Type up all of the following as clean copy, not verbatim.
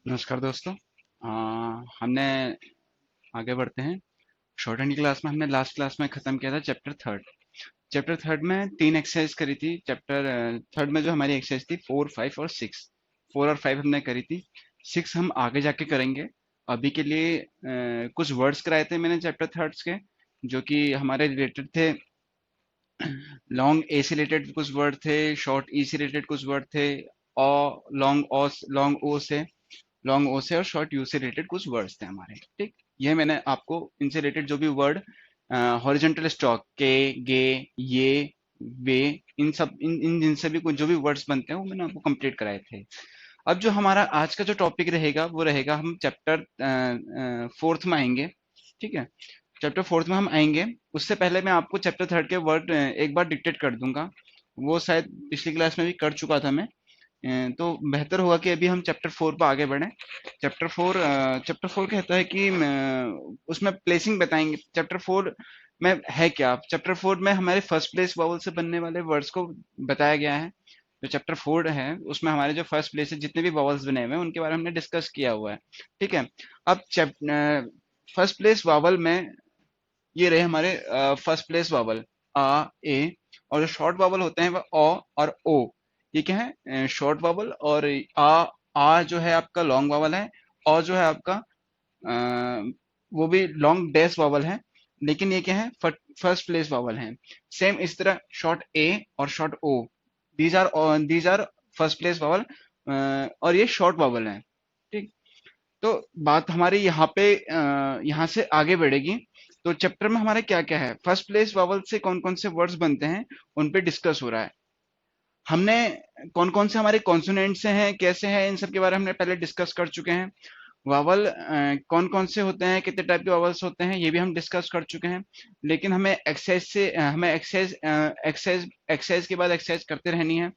नमस्कार दोस्तों। हमने आगे बढ़ते हैं। शॉर्ट हैंड की क्लास में हमने लास्ट क्लास में खत्म किया था चैप्टर थर्ड में तीन एक्सरसाइज करी थी। चैप्टर थर्ड में जो हमारी एक्सरसाइज थी 4, 5 और 6, 4 और 5 हमने करी थी। 6 हम आगे जाके करेंगे। अभी के लिए कुछ वर्ड्स कराए थे मैंने चैप्टर थर्ड के, जो कि हमारे रिलेटेड थे। लॉन्ग ए से रिलेटेड कुछ वर्ड थे, शॉर्ट ई से रिलेटेड कुछ वर्ड थे, लॉन्ग ओ से और शॉर्ट यू से रिलेटेड कुछ वर्ड्स थे हमारे। ठीक, ये मैंने आपको इनसे रिलेटेड जो भी वर्ड हॉरिजॉन्टल स्टॉक के, गे, ये, वे, इन सब इन जिनसे भी कुछ जो भी वर्ड्स बनते हैं वो मैंने आपको कंप्लीट कराए थे। अब जो हमारा आज का जो टॉपिक रहेगा वो रहेगा, हम चैप्टर फोर्थ में आएंगे। ठीक है, चैप्टर फोर्थ में हम आएंगे। उससे पहले मैं आपको चैप्टर थर्ड के वर्ड एक बार डिक्टेट कर दूंगा। वो शायद पिछली क्लास में भी कर चुका था मैं। तो बेहतर होगा कि अभी हम चैप्टर फोर पर आगे बढ़ें। चैप्टर फोर कहता है कि उसमें प्लेसिंग बताएंगे। चैप्टर फोर में है क्या, चैप्टर फोर में हमारे फर्स्ट प्लेस वावल से बनने वाले वर्ड्स को बताया गया है। जो चैप्टर फोर है उसमें हमारे जो फर्स्ट प्लेस है, जितने भी वावल्स बने हुए हैं उनके बारे में हमने डिस्कस किया हुआ है। ठीक है, अब फर्स्ट प्लेस वावल में ये रहे हमारे फर्स्ट प्लेस वावल आ, ए। और जो शॉर्ट वावल होते हैं वह अ और ओ। ये क्या है, शॉर्ट वावल। और आ जो है आपका लॉन्ग वावल है। और जो है आपका वो भी लॉन्ग डैश वावल है। लेकिन ये क्या है, फर्स्ट प्लेस वावल है। सेम इस तरह शॉर्ट ए और short O, these are first place vowel, और ये शॉर्ट वावल है। ठीक, तो बात हमारी यहाँ पे यहाँ से आगे बढ़ेगी। तो चैप्टर में हमारे क्या क्या है, फर्स्ट प्लेस वावल से कौन कौन से वर्ड्स बनते हैं उन पे डिस्कस हो रहा है। हमने कौन कौन से हमारे कॉन्सोनेंट से हैं, कैसे हैं, इन सब के बारे में हमने पहले डिस्कस कर चुके हैं। वावल कौन कौन से होते हैं, कितने टाइप के वावल्स होते हैं, ये भी हम डिस्कस कर चुके हैं। लेकिन हमें एक्सरसाइज के बाद एक्सरसाइज करते रहनी है।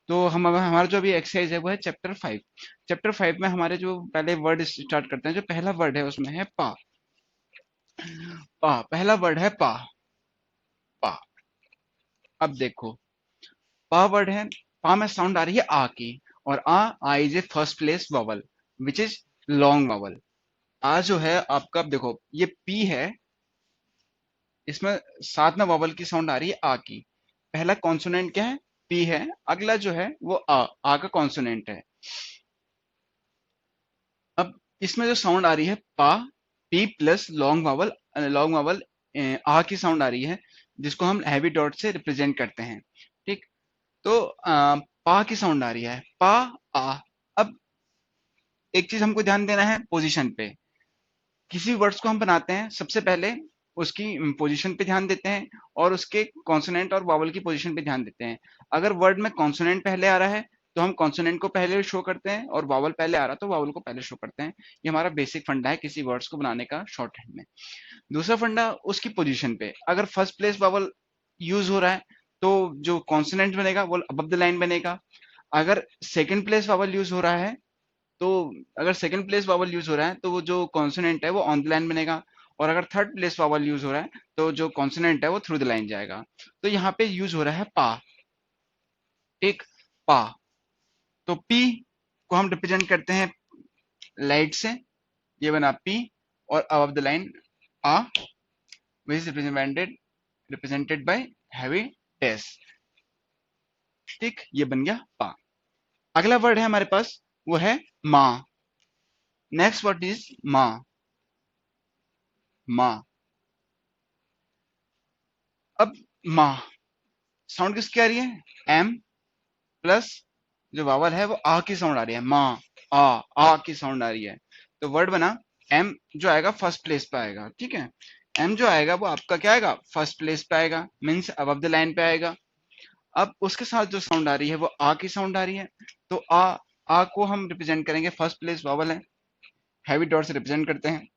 तो हम हमारा जो अभी एक्सरसाइज है वो है चैप्टर 5। चैप्टर 5 में हमारे जो पहले वर्ड स्टार्ट करते हैं, जो पहला वर्ड है उसमें है पा। पहला वर्ड है पा। पा, अब देखो, पा वर्ड है। पा में साउंड आ रही है आ की। और आ is a first place vowel which is long vowel. आ जो है आपका, अब देखो ये पी है, इसमें साथ में वॉवल की साउंड आ रही है आ की। पहला कॉन्सोनेंट क्या है, पी है। अगला जो है वो आ का कॉन्सोनेंट है। अब इसमें जो साउंड आ रही है पा, पी प्लस लॉन्ग वावल आ की साउंड आ रही है, जिसको हम हैवी डॉट से रिप्रेजेंट करते हैं। ठीक, तो पा की साउंड आ रही है, पा, आ। अब एक चीज हमको ध्यान देना है पोजीशन पे। किसी वर्ड्स को हम बनाते हैं सबसे पहले उसकी पोजीशन पे ध्यान देते हैं, और उसके कॉन्सोनेंट और वावल की पोजीशन पे ध्यान देते हैं। अगर वर्ड में कॉन्सोनेंट पहले आ रहा है तो हम कॉन्सोनेंट को पहले शो करते हैं, और वावल पहले आ रहा है तो वावल को पहले शो करते हैं। ये हमारा बेसिक फंडा है किसी वर्ड्स को बनाने का शॉर्ट हैंड में। दूसरा फंडा उसकी पोजीशन पे, अगर फर्स्ट प्लेस वावल यूज हो रहा है तो जो कॉन्सोनेंट बनेगा वो अबव द लाइन बनेगा। अगर सेकंड प्लेस वावल यूज हो रहा है तो अगर सेकंड प्लेस वावल यूज हो रहा है तो वो जो कॉन्सोनेंट है वो ऑन द लाइन बनेगा। और अगर थर्ड प्लेस वावल यूज हो रहा है तो जो कॉन्सोनेंट है वो थ्रू द लाइन जाएगा। तो यहाँ पे यूज हो रहा है पा। एक, पा। तो पी को हम रिप्रेजेंट करते हैं लाइट से, ये बना पी। और अबव द लाइन आ, which is represented by heavy dash. ठीक, ये बन गया पा। अगला वर्ड है हमारे पास, वो है माँ। नेक्स्ट वर्ड इज माँ। माँ, अब माँ साउंड किसकी आ रही है, एम प्लस जो वावल है वो आ की साउंड आ रही है, माँ। आ की साउंड आ रही है। तो वर्ड बना, एम जो आएगा फर्स्ट प्लेस पे आएगा। ठीक है, एम जो आएगा वो आपका क्या आएगा, फर्स्ट प्लेस पे आएगा, मीन्स अबव द लाइन पे आएगा। अब उसके साथ जो साउंड आ रही है वो आ की साउंड आ रही है। तो आ को हम रिप्रेजेंट करेंगे, फर्स्ट प्लेस वावल है, हैवी डॉट से रिप्रेजेंट करते हैं।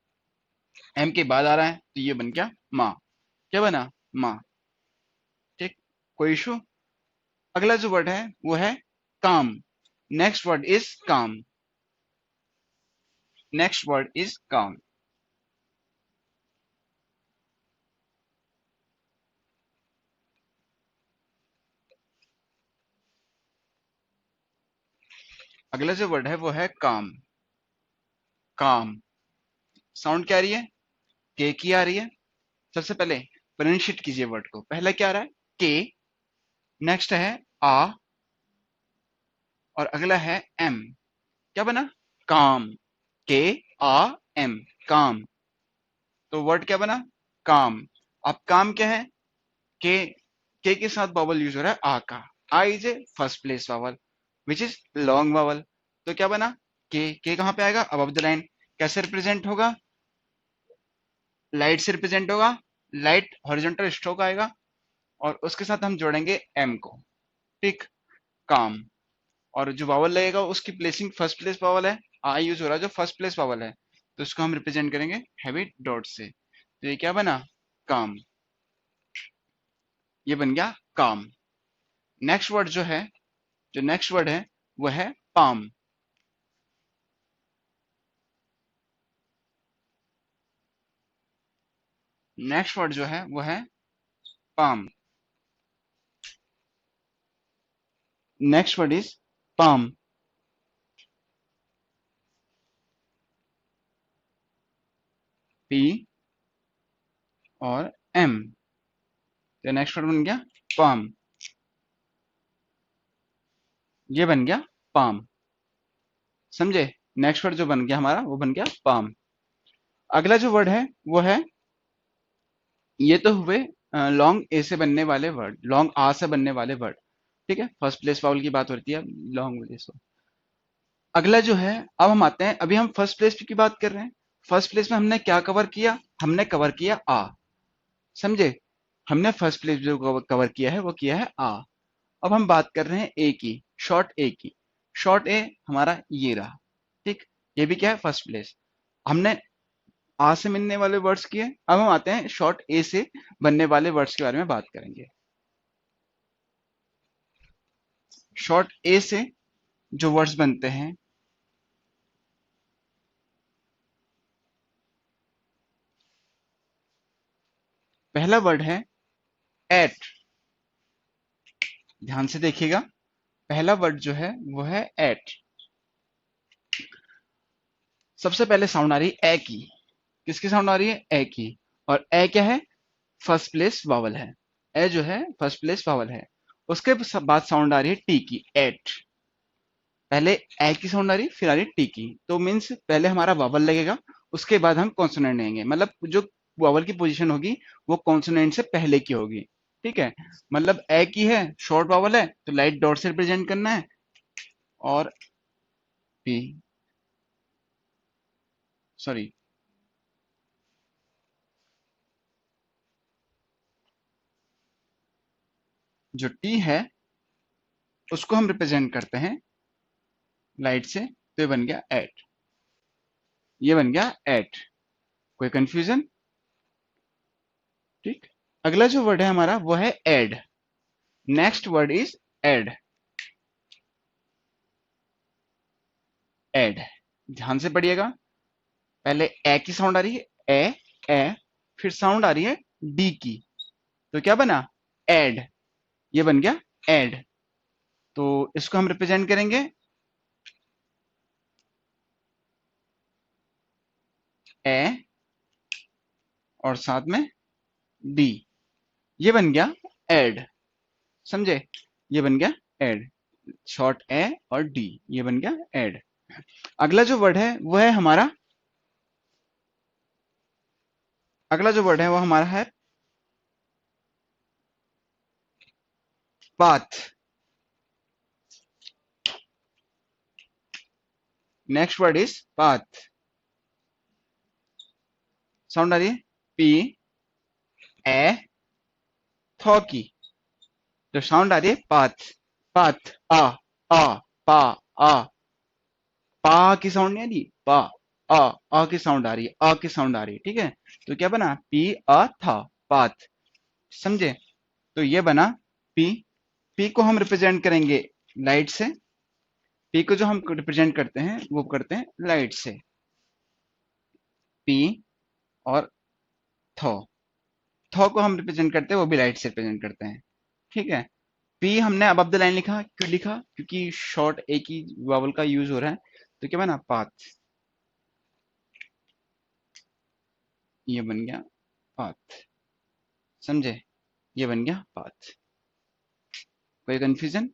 एम के बाद आ रहा है तो ये बन गया माँ। क्या बना, माँ। ठीक, कोई इशू। अगला जो वर्ड है वो है काम। नेक्स्ट वर्ड इज काम। नेक्स्ट वर्ड इज काम। अगला जो वर्ड है वो है काम। काम। साउंड क्या आ रही है? के की आ रही है। सबसे पहले प्रोनाउंशिएट कीजिए वर्ड को। पहला क्या आ रहा है? के, नेक्स्ट है आ, और अगला है एम। क्या बना? काम। के आ एम, काम। तो वर्ड क्या बना? काम। अब काम क्या है? के साथ वावल यूज हो रहा है आ का। आ is a first place vowel which is long vowel. तो क्या बना? के कहां पे आएगा? Above the line. कैसे रिप्रेजेंट होगा? लाइट से रिप्रेजेंट होगा। लाइट हॉरिजॉन्टल स्ट्रोक आएगा और उसके साथ हम जोड़ेंगे एम को। ठीक, काम। और जो वावल लगेगा उसकी प्लेसिंग फर्स्ट प्लेस वावल है। आ यूज हो रहा है जो फर्स्ट प्लेस वावल है, तो इसको हम रिप्रेजेंट करेंगे हैवी डॉट से। तो ये क्या बना? काम। ये बन गया काम। नेक्स्ट वर्ड जो है, जो नेक्स्ट वर्ड है वो है पाम। नेक्स्ट वर्ड जो है वो है palm. Next word is palm. P और एम। तो नेक्स्ट वर्ड बन गया पाम। ये बन गया पाम। समझे? नेक्स्ट वर्ड जो बन गया हमारा वो बन गया पाम। अगला जो वर्ड है वो है, ये तो हुए लॉन्ग ए से बनने वाले वर्ड, लॉन्ग आ से बनने वाले वर्ड। ठीक है, फर्स्ट प्लेस वाउल की बात होती है लॉन्ग। अगला जो है, अब हम आते हैं, अभी हम फर्स्ट प्लेस की बात कर रहे हैं। फर्स्ट प्लेस में हमने क्या कवर किया? हमने कवर किया आ। समझे? हमने फर्स्ट प्लेस जो कवर किया है वो किया है आ। अब हम बात कर रहे हैं ए की, शॉर्ट ए की। शॉर्ट ए हमारा ये रहा। ठीक, ये भी क्या है? First place. हमने आ से मिलने वाले वर्ड्स किए। अब हम आते हैं शॉर्ट ए से बनने वाले वर्ड्स के बारे में बात करेंगे। शॉर्ट ए से जो वर्ड्स बनते हैं, पहला वर्ड है एट। ध्यान से देखिएगा, पहला वर्ड जो है वो है एट। सबसे पहले साउंड आ रही है ए की। किसकी साउंड आ रही है? ए की। और ए क्या है? फर्स्ट प्लेस वावल है। ए जो है फर्स्ट प्लेस वावल है। उसके बाद साउंड आ रही है टी की, एट। पहले ए की साउंड आ रही, फिर आ रही टी की। तो मीन्स पहले हमारा वावल लगेगा, उसके बाद हम कॉन्सोनेंट लेंगे। मतलब जो वावल की पोजीशन होगी वो कॉन्सोनेंट से पहले की होगी। ठीक है, मतलब ए की है, शॉर्ट वावल है, तो लाइट डॉट से रिप्रेजेंट करना है। और पी, सॉरी, जो टी है उसको हम रिप्रेजेंट करते हैं लाइट से। तो ये बन गया एट। ये बन गया एट। कोई कंफ्यूजन? ठीक, अगला जो वर्ड है हमारा वो है add. Next word is add. Add, ध्यान से पढ़िएगा। पहले ए की साउंड आ रही है, ए, फिर साउंड आ रही है डी की। तो क्या बना? एड। ये बन गया एड। तो इसको हम रिप्रेजेंट करेंगे ए और साथ में डी। ये बन गया एड। समझे? ये बन गया एड। शॉर्ट ए और डी, ये बन गया एड। अगला जो वर्ड है वो है हमारा, अगला जो वर्ड है वो हमारा है path. Next word is path. Sound आ रही है पी, ए, थॉ की। तो साउंड आ रही है पाथ। पाथ, आ, पा, आ, पा की साउंड नहीं आ रही, पा, आ की साउंड आ रही है, आ की साउंड आ रही है। ठीक है, तो क्या बना? पी आ था, पाथ। समझे? तो ये बना पी। पी को हम रिप्रेजेंट करेंगे लाइट से। पी को जो हम रिप्रेजेंट करते हैं वो करते हैं लाइट से। पी और थॉ। थॉ को हम रिप्रेजेंट करते हैं, वो भी लाइट से रिप्रेजेंट करते हैं। ठीक है, पी हमने अब द लाइन लिखा, क्यों लिखा? क्योंकि शॉर्ट एक ही वावल का यूज हो रहा है। तो क्या बना? पाथ। ये बन गया पाथ। समझे? ये बन गया पाथ। कोई कंफ्यूजन?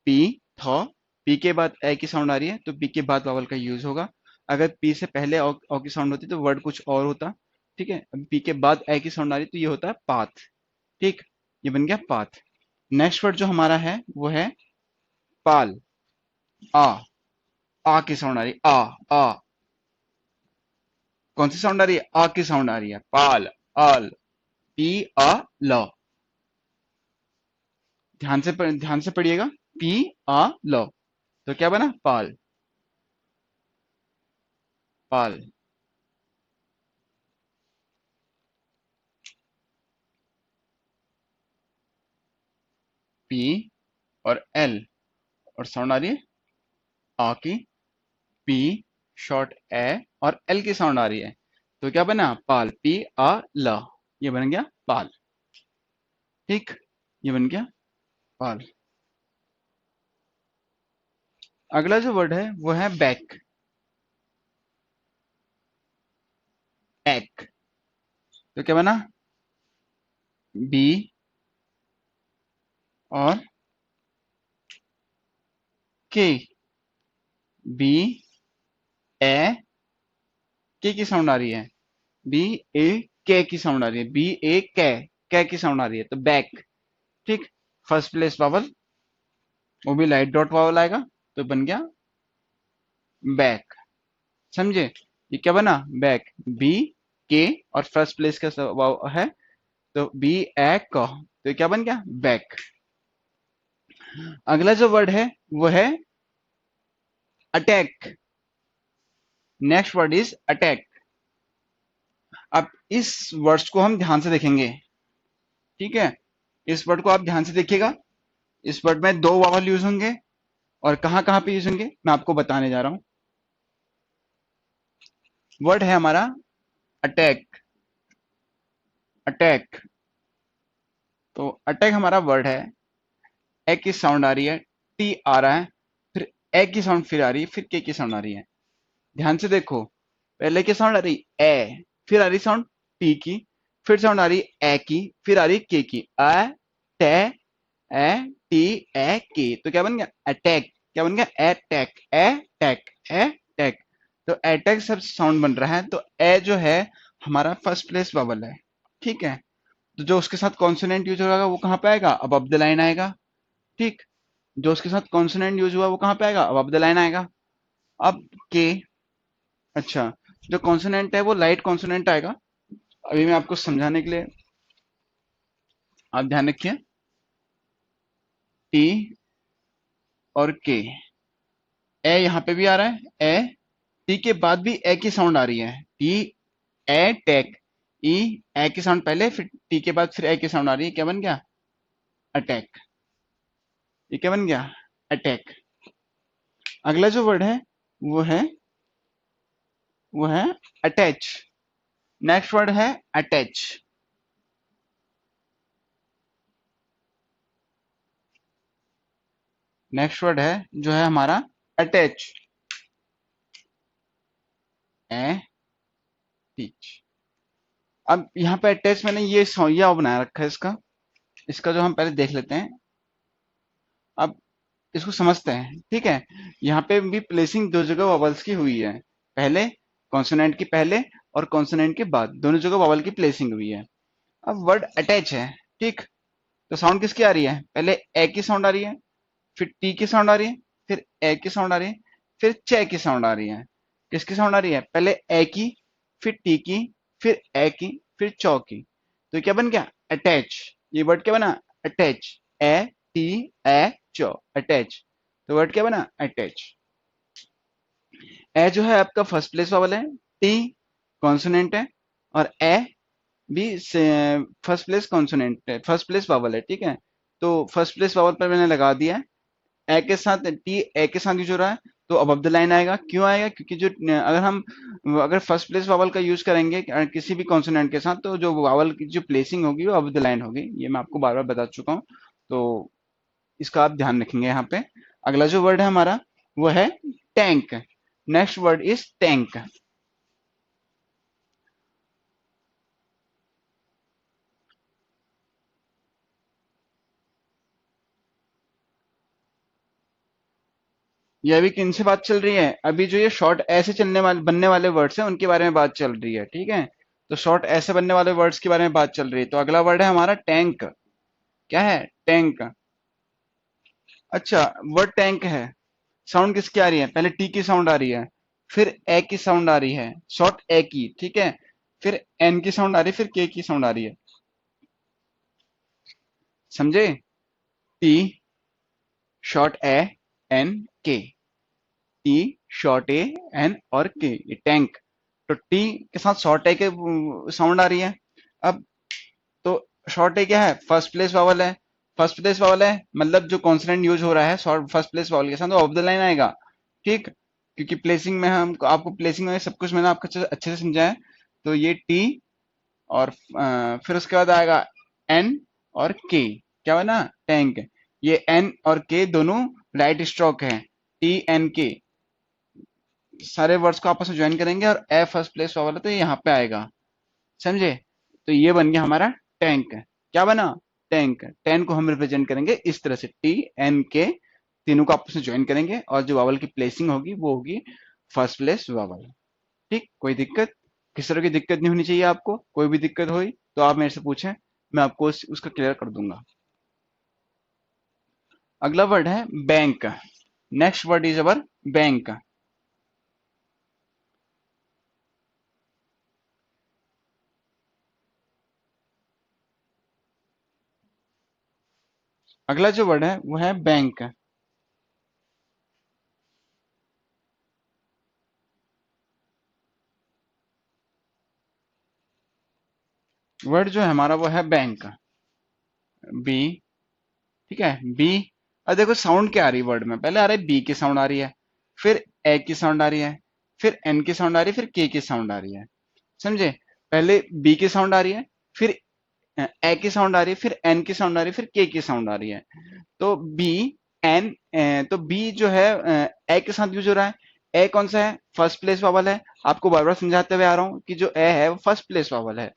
पी, थॉ, पी के बाद ए की साउंड आ रही है तो पी के बाद वावल का यूज होगा। अगर पी से पहले ओ की साउंड होती तो वर्ड कुछ और होता। ठीक है, अब पी के बाद ए की साउंड आ रही तो ये होता है पाथ। ठीक, ये बन गया पाथ। नेक्स्ट वर्ड जो हमारा है वो है पाल। आ, आ की साउंड आ रही, आ। कौन सी साउंड आ रही है? आ की साउंड आ रही है, पाल, आल, पी आ ल। ध्यान से पढ़िएगा, पी आ ल। तो क्या बना? पाल, पाल। पी और एल, और साउंड आ रही है आ की, पी शॉर्ट ए, और एल की साउंड आ रही है तो क्या बना? पाल, पी आ ल। ये बन गया पाल। ठीक, ये बन गया पाल। अगला जो वर्ड है वो है बैक। बैक, तो क्या बना? बी और के, बी ए के की साउंड आ रही है, बी ए के की साउंड आ रही है, बी ए कै की साउंड आ रही है तो बैक। ठीक, फर्स्ट प्लेस वावल, वो भी लाइट डॉट वावल आएगा तो बन गया बैक। समझे? ये क्या बना? बैक, बी के और फर्स्ट प्लेस का है तो बी ए क, तो ये क्या बन गया? बैक। अगला जो वर्ड है वो है attack. Next word is attack. अब इस वर्ड्स को हम ध्यान से देखेंगे। ठीक है, इस वर्ड को आप ध्यान से देखिएगा। इस वर्ड में दो वावल यूज होंगे और कहां कहां पे यूज होंगे मैं आपको बताने जा रहा हूं। वर्ड है हमारा अटैक। अटैक, तो अटैक हमारा वर्ड है। ए की साउंड आ रही है, टी आ रहा है, फिर ए की साउंड फिर आ रही है, फिर के की साउंड आ रही है। ध्यान से देखो, पहले की साउंड आ रही ए, फिर आ रही साउंड टी की, फिर साउंड आ रही ए की, फिर आ रही के की, अ टे ए टी ए के, तो क्या बन गया? अटैक। क्या बन गया? Attack, attack, attack. तो अटैक सब साउंड बन रहा है तो ए जो है हमारा फर्स्ट प्लेस वॉवल है। ठीक है, तो जो उसके साथ कॉन्सोनेंट यूज होगा वो कहाँ पे आएगा? अब द लाइन आएगा। ठीक, जो उसके साथ कॉन्सोनेंट यूज हुआ वो कहाँ पे आएगा? अब द लाइन आएगा। अब के, अच्छा, जो कॉन्सोनेंट है वो लाइट कॉन्सोनेंट आएगा। अभी मैं आपको समझाने के लिए, आप ध्यान रखिए, टी और के। ए यहाँ पे भी आ रहा है ए, टी के बाद भी ए की साउंड आ रही है, टी ए टेक, ई, ए की साउंड पहले, फिर टी के बाद फिर ए की साउंड आ रही है, क्या बन गया? अटैक। ये क्या बन गया? अटैक। अगला जो वर्ड है वो है वो है अटैच। नेक्स्ट वर्ड है अटैच। नेक्स्ट वर्ड है जो है हमारा अटैच। ए टीच। अब यहाँ पे अटैच मैंने ये बनाया रखा है इसका। इसका जो हम पहले देख लेते हैं, अब इसको समझते हैं। ठीक है, यहाँ पे भी प्लेसिंग दो जगह वॉवल्स की हुई है। पहले कॉन्सोनेंट की पहले और कॉन्सोनेंट के बाद दोनों जगह वॉवल की प्लेसिंग हुई है। अब वर्ड अटैच है। ठीक, तो साउंड किसकी आ रही है? पहले ए की साउंड आ रही है, फिर टी की साउंड आ रही है, फिर ए की साउंड आ रही है, फिर चे की साउंड आ रही है। किसकी साउंड आ रही है? पहले ए की, फिर टी की, फिर ए की, फिर चौ की। तो क्या बन गया? अटैच। ये वर्ड क्या बना? अटैच। ए टी ए चौ, अटैच। तो वर्ड क्या बना? अटैच। ए जो है आपका फर्स्ट प्लेस वाला है, टी कॉन्सोनेंट है, और ए भी फर्स्ट प्लेस कॉन्सोनेंट है, फर्स्ट प्लेस वावल है। ठीक है, तो फर्स्ट प्लेस वावल पर मैंने लगा दिया है। ए के साथ टी ए के साथ यूज हो रहा है तो अब द लाइन आएगा। क्यों आएगा? क्योंकि जो अगर फर्स्ट प्लेस वावल का यूज करेंगे किसी भी कॉन्सोनेंट के साथ तो जो वावल की जो प्लेसिंग होगी वो अब द लाइन होगी। ये मैं आपको बार बार बता चुका हूँ, तो इसका आप ध्यान रखेंगे यहाँ पे। अगला जो वर्ड है हमारा वो है tank. Next word is tank. ये अभी किन से बात चल रही है? अभी जो ये शॉर्ट ऐसे चलने वाले बनने वाले वर्ड्स हैं उनके बारे में बात चल रही है, ठीक है। तो शॉर्ट ऐसे बनने वाले वर्ड्स के बारे में बात चल रही है। तो अगला वर्ड है हमारा टैंक। क्या है? टैंक। अच्छा, वर्ड टैंक है। साउंड किसकी आ रही है? पहले टी की साउंड आ रही है, फिर ए की साउंड आ रही है, शॉर्ट ए की, ठीक है। फिर एन की साउंड आ रही है, फिर के की साउंड आ रही है। समझे? टी शॉर्ट ए, एन के। टी शॉर्ट ए, एन और के, ये टैंक। तो टी के साथ शॉर्ट ए के साउंड आ रही है। अब तो शॉर्ट ए क्या है? फर्स्ट प्लेस वावल है। फर्स्ट प्लेस वावल है मतलब जो कॉन्सोनेंट यूज हो रहा है शॉर्ट फर्स्ट प्लेस वावल के साथ वो ऑफ द लाइन आएगा, ठीक। क्योंकि प्लेसिंग में हम आपको प्लेसिंग में सब कुछ मैंने आपको अच्छे से समझाया है। तो ये टी और फिर उसके बाद आएगा एन और के। क्या बना? टैंक। ये एन और के दोनों राइट स्ट्रोक है। टी एन के सारे वर्ड्स को आपस में ज्वाइन करेंगे और ए फर्स्ट प्लेस वाला तो ये यहाँ पे आएगा। समझे? तो ये बन गया हमारा टैंक। क्या बना? टैंक। टैंक को हम रिप्रेजेंट करेंगे इस तरह से, टी एन के तीनों को आपस में ज्वाइन करेंगे और जो वावल की प्लेसिंग होगी वो होगी फर्स्ट प्लेस वावल। ठीक, कोई दिक्कत? किस तरह की दिक्कत नहीं होनी चाहिए आपको। कोई भी दिक्कत हुई तो आप मेरे से पूछें, मैं आपको उसका क्लियर कर दूंगा। अगला वर्ड है bank. Next word is our bank. अगला जो वर्ड है वो है बैंक। वर्ड जो है हमारा वो है बैंक। बी, ठीक है, बी। अब देखो साउंड क्या आ रही है वर्ड में, पहले आ रहा है बी की साउंड आ रही है, फिर ए की साउंड आ रही है, फिर एन की साउंड आ रही है, फिर के की साउंड आ रही है। समझे? पहले बी की साउंड आ रही है, फिर ए की साउंड आ रही है, फिर एन की साउंड आ रही है, फिर के की साउंड आ रही है। तो बी एन, तो बी जो है ए के साथ यूज हो रहा है। ए कौन सा है? फर्स्ट प्लेस वावल है। आपको बार बार समझाते हुए आ रहा हूँ कि जो ए है वो फर्स्ट प्लेस वावल है।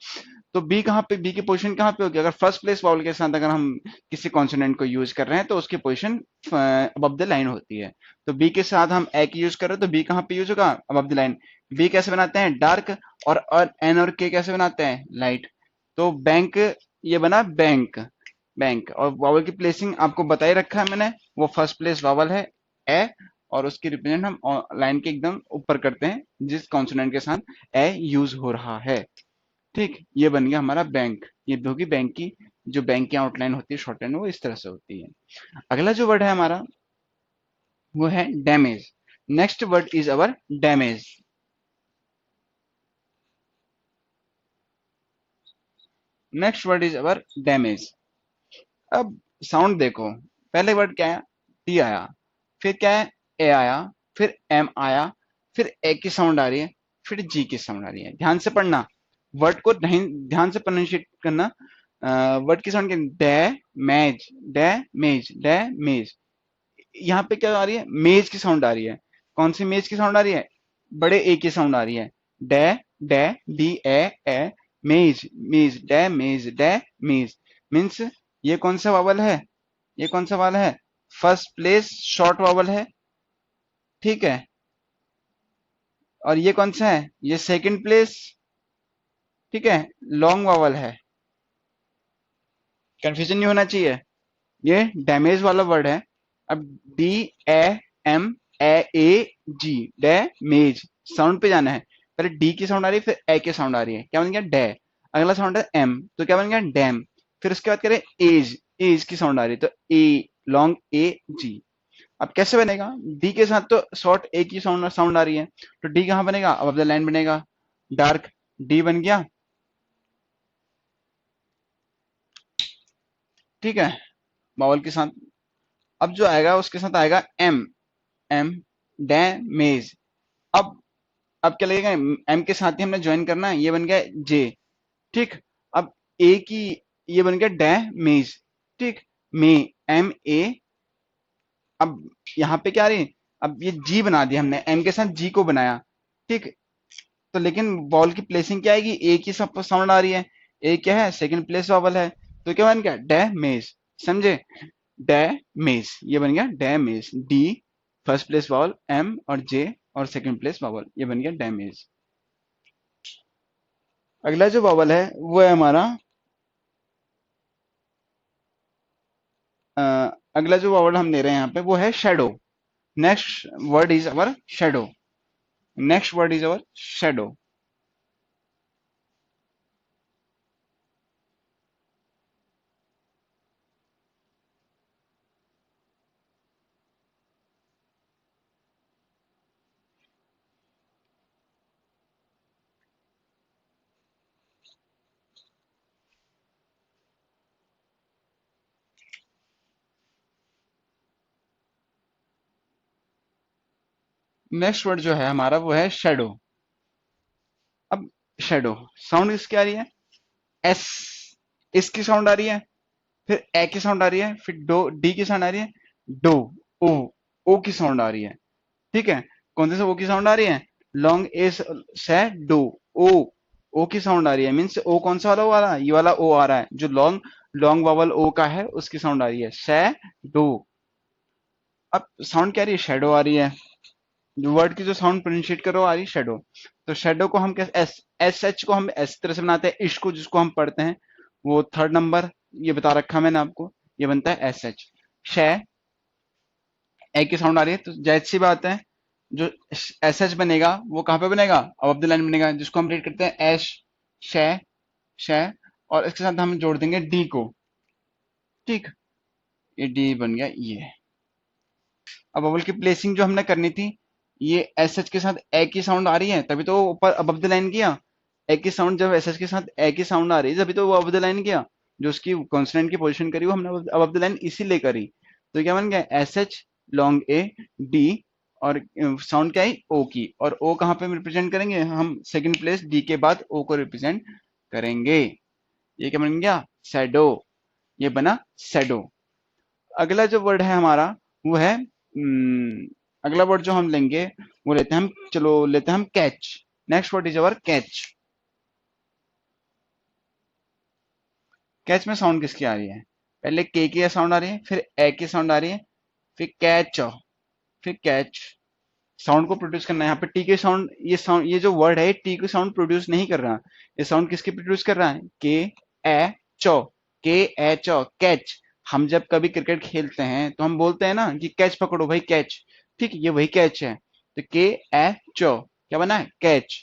तो बी कहाँ पे, बी की पोजीशन कहाँ पे होगी? अगर फर्स्ट प्लेस वावल के साथ अगर हम किसी कॉन्सोनेंट को यूज कर रहे हैं तो उसकी पोजीशन अबव द लाइन होती है। तो बी के साथ हम ए की यूज कर रहे हैं तो बी कहाँ पे यूज होगा? Above the line. बी कैसे बनाते हैं? डार्क। और एन और के कैसे बनाते हैं? लाइट। तो बैंक, ये बना बैंक। बैंक और वावल की प्लेसिंग आपको बता ही रखा है मैंने, वो फर्स्ट प्लेस वावल है ए, और उसकी रिप्रेजेंट हम लाइन के एकदम ऊपर करते हैं जिस कॉन्सोनेंट के साथ ए यूज हो रहा है। ठीक, ये बन गया हमारा बैंक। ये भी होगी बैंक की, जो बैंक की आउटलाइन होती है शॉर्ट हैंड वो इस तरह से होती है। अगला जो वर्ड है हमारा वो है damage. Next word is our damage. Next word is our damage. अब साउंड देखो, पहले वर्ड क्या है? टी आया, फिर क्या है? ए आया, फिर एम आया, फिर ए की साउंड आ रही है, फिर जी की साउंड आ रही है। ध्यान से पढ़ना, वर्ड को ध्यान से प्रोनाउंशिएट करना। वर्ड की साउंड डे मेज, डे मेज, डे मेज। यहाँ पे क्या आ रही है? मेज की साउंड आ रही है। कौन सी मेज की साउंड आ रही है? बड़े ए की साउंड आ रही है। डे, डे, डी ए मेज, मेज, डे मेज, डे मेज। मीन्स ये कौन सा वावल है? ये कौन सा वावल है? फर्स्ट प्लेस शॉर्ट वावल है, ठीक है। और ये कौन सा है? ये सेकंड प्लेस, ठीक है, लॉन्ग वावल है। कंफ्यूजन नहीं होना चाहिए। ये डैमेज वाला वर्ड है। अब D A M A A G, damage. Sound पे जाना है। पहले डी की साउंड आ रही है, फिर ए की साउंड आ रही है। क्या बन गया? डे। अगला साउंड है एम, तो क्या बन गया? डैम। फिर उसके बाद करें एज, एज की साउंड आ रही है तो ए, लॉन्ग ए जी। अब कैसे बनेगा? डी के साथ तो शॉर्ट ए की साउंड साउंड आ रही है, तो डी कहाँ बनेगा? अब द लाइन बनेगा। डार्क डी बन गया, ठीक है, बावल के साथ। अब जो आएगा उसके साथ आएगा एम, एम डैमेज। अब अब क्या लगेगा? एम के साथ ही हमने ज्वाइन करना है, ये बन गया जे, ठीक। अब ए की, ये बन गया डैमेज, ठीक। मे, एम ए। अब यहाँ पे क्या आ रही है? अब ये जी बना दिया हमने, एम के साथ जी को बनाया, ठीक। तो लेकिन बॉल की प्लेसिंग क्या आएगी? ए की सब साउंड आ रही है। ए क्या है? सेकंड प्लेस वावल है, तो क्या बन गया? डैमेज। समझे? डैमेज, ये बन गया damage. D first place vowel M और जे और सेकंड प्लेस वावल, ये बन गया डैमेज। अगला जो वावल है वो है हमारा अ, अगला जो वावल हम ले रहे हैं यहाँ पे वो है shadow. Next word is our shadow. Next word is our shadow. Next word जो है हमारा वो है शेडो। अब शेडो साउंड किसकी आ रही है? एस, इसकी साउंड आ रही है, फिर ए की साउंड आ रही है, फिर डो डी की साउंड आ रही है, डो, ओ, ओ की साउंड आ रही है। ठीक है, कौन से ओ की साउंड आ रही है? लॉन्ग ए से डो, ओ, ओ की साउंड आ रही है। मीन्स ओ कौन सा वाला ओ आ रहा है? ये वाला ओ आ रहा है जो लॉन्ग लॉन्ग वावल ओ का है, उसकी साउंड आ रही है से डो। अब साउंड क्या आ रही है? शेडो आ रही है। वर्ड की जो साउंड प्रोनाउंसिएट करो आ रही शेडो। तो शेडो को हम कैसे एस, एस एच को हम इस तरह से बनाते हैं। इश्क को जिसको हम पढ़ते हैं वो थर्ड नंबर, ये बता रखा मैंने आपको, ये बनता है एस एच। शे, ए की साउंड आ रही है तो जाहिर सी बात है जो एस एच बनेगा वो कहाँ पे बनेगा? अब द लाइन बनेगा, जिसको हम रीड करते हैं एश, शे, शे, और इसके साथ हम जोड़ देंगे डी को। ठीक, ये डी बन गया ये। अब बबल की प्लेसिंग जो हमने करनी थी, ये एस एच के साथ ए की साउंड आ रही है तभी तो ऊपर अब द लाइन किया। ए की साउंड जब एस एच के साथ ए की साउंड आ रही है तभी तो वो अब द लाइन किया। जो उसकी कॉन्सोनेंट की पोजीशन करी वो हमने अब द लाइन इसीलिए करी। तो क्या बन गया? S H long A D, और साउंड क्या है? ओ की। और ओ कहाँ पे रिप्रेजेंट करेंगे हम? सेकंड प्लेस डी के बाद ओ को रिप्रेजेंट करेंगे। ये क्या बन गया? सैडो। ये बना सैडो। अगला जो वर्ड है हमारा वो है अगला वर्ड जो हम लेंगे वो लेते हैं हम, चलो लेते हैं हम catch. Next word is our catch. Catch में साउंड किसकी आ रही है? पहले के की साउंड आ रही है, फिर ए की साउंड आ रही है, फिर कैच, फिर कैच। साउंड को प्रोड्यूस करना है यहाँ पे टी के साउंड, ये साउंड, ये जो वर्ड है टी की साउंड प्रोड्यूस नहीं कर रहा। ये साउंड किसकी प्रोड्यूस कर रहा है? के ए चो, के ए चो, कैच। हम जब कभी क्रिकेट खेलते हैं तो हम बोलते हैं ना कि कैच पकड़ो भाई, कैच। ठीक, ये वही कैच है। तो के ए चो क्या बना है? कैच।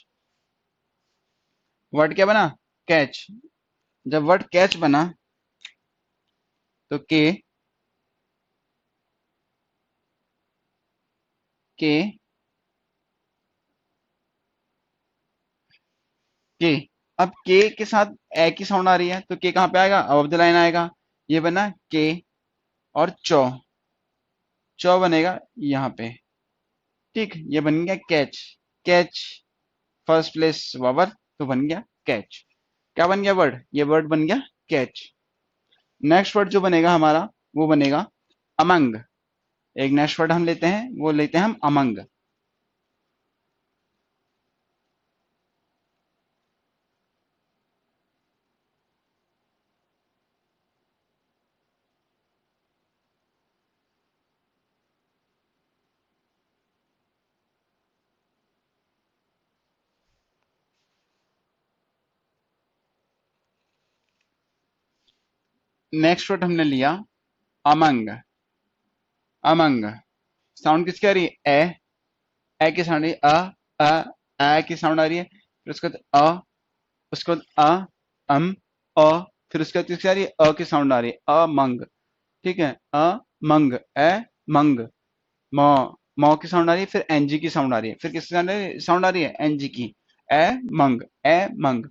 वर्ड क्या बना? कैच। जब वर्ड कैच बना तो के के अब के के साथ ए की साउंड आ रही है तो के कहाँ पे आएगा? अब द लाइन आएगा। ये बना के, और चौ, चौ बनेगा यहाँ पे। ठीक, ये बन गया कैच। कैच, फर्स्ट प्लेस वावर, तो बन गया कैच। क्या बन गया वर्ड? ये वर्ड बन गया कैच। नेक्स्ट वर्ड जो बनेगा हमारा वो बनेगा अमंग। एक नेक्स्ट वर्ड हम लेते हैं, वो लेते हैं हम अमंग। नेक्स्ट वर्ड हमने लिया अमंग। अमंग साउंड किसकी आ रही है? ए की साउंड है अ की साउंड आ रही है, फिर उसके बाद उसके बाद अम, अ, फिर उसके बाद किसकी आ रही है? अ की साउंड आ रही है, अमंग। ठीक है, मंग, ए मंग, मौ, मौ की साउंड आ रही है, फिर एनजी की साउंड आ रही है, फिर किसकी साउंड आ रही है? एनजी की। ए मंग, ए मंग।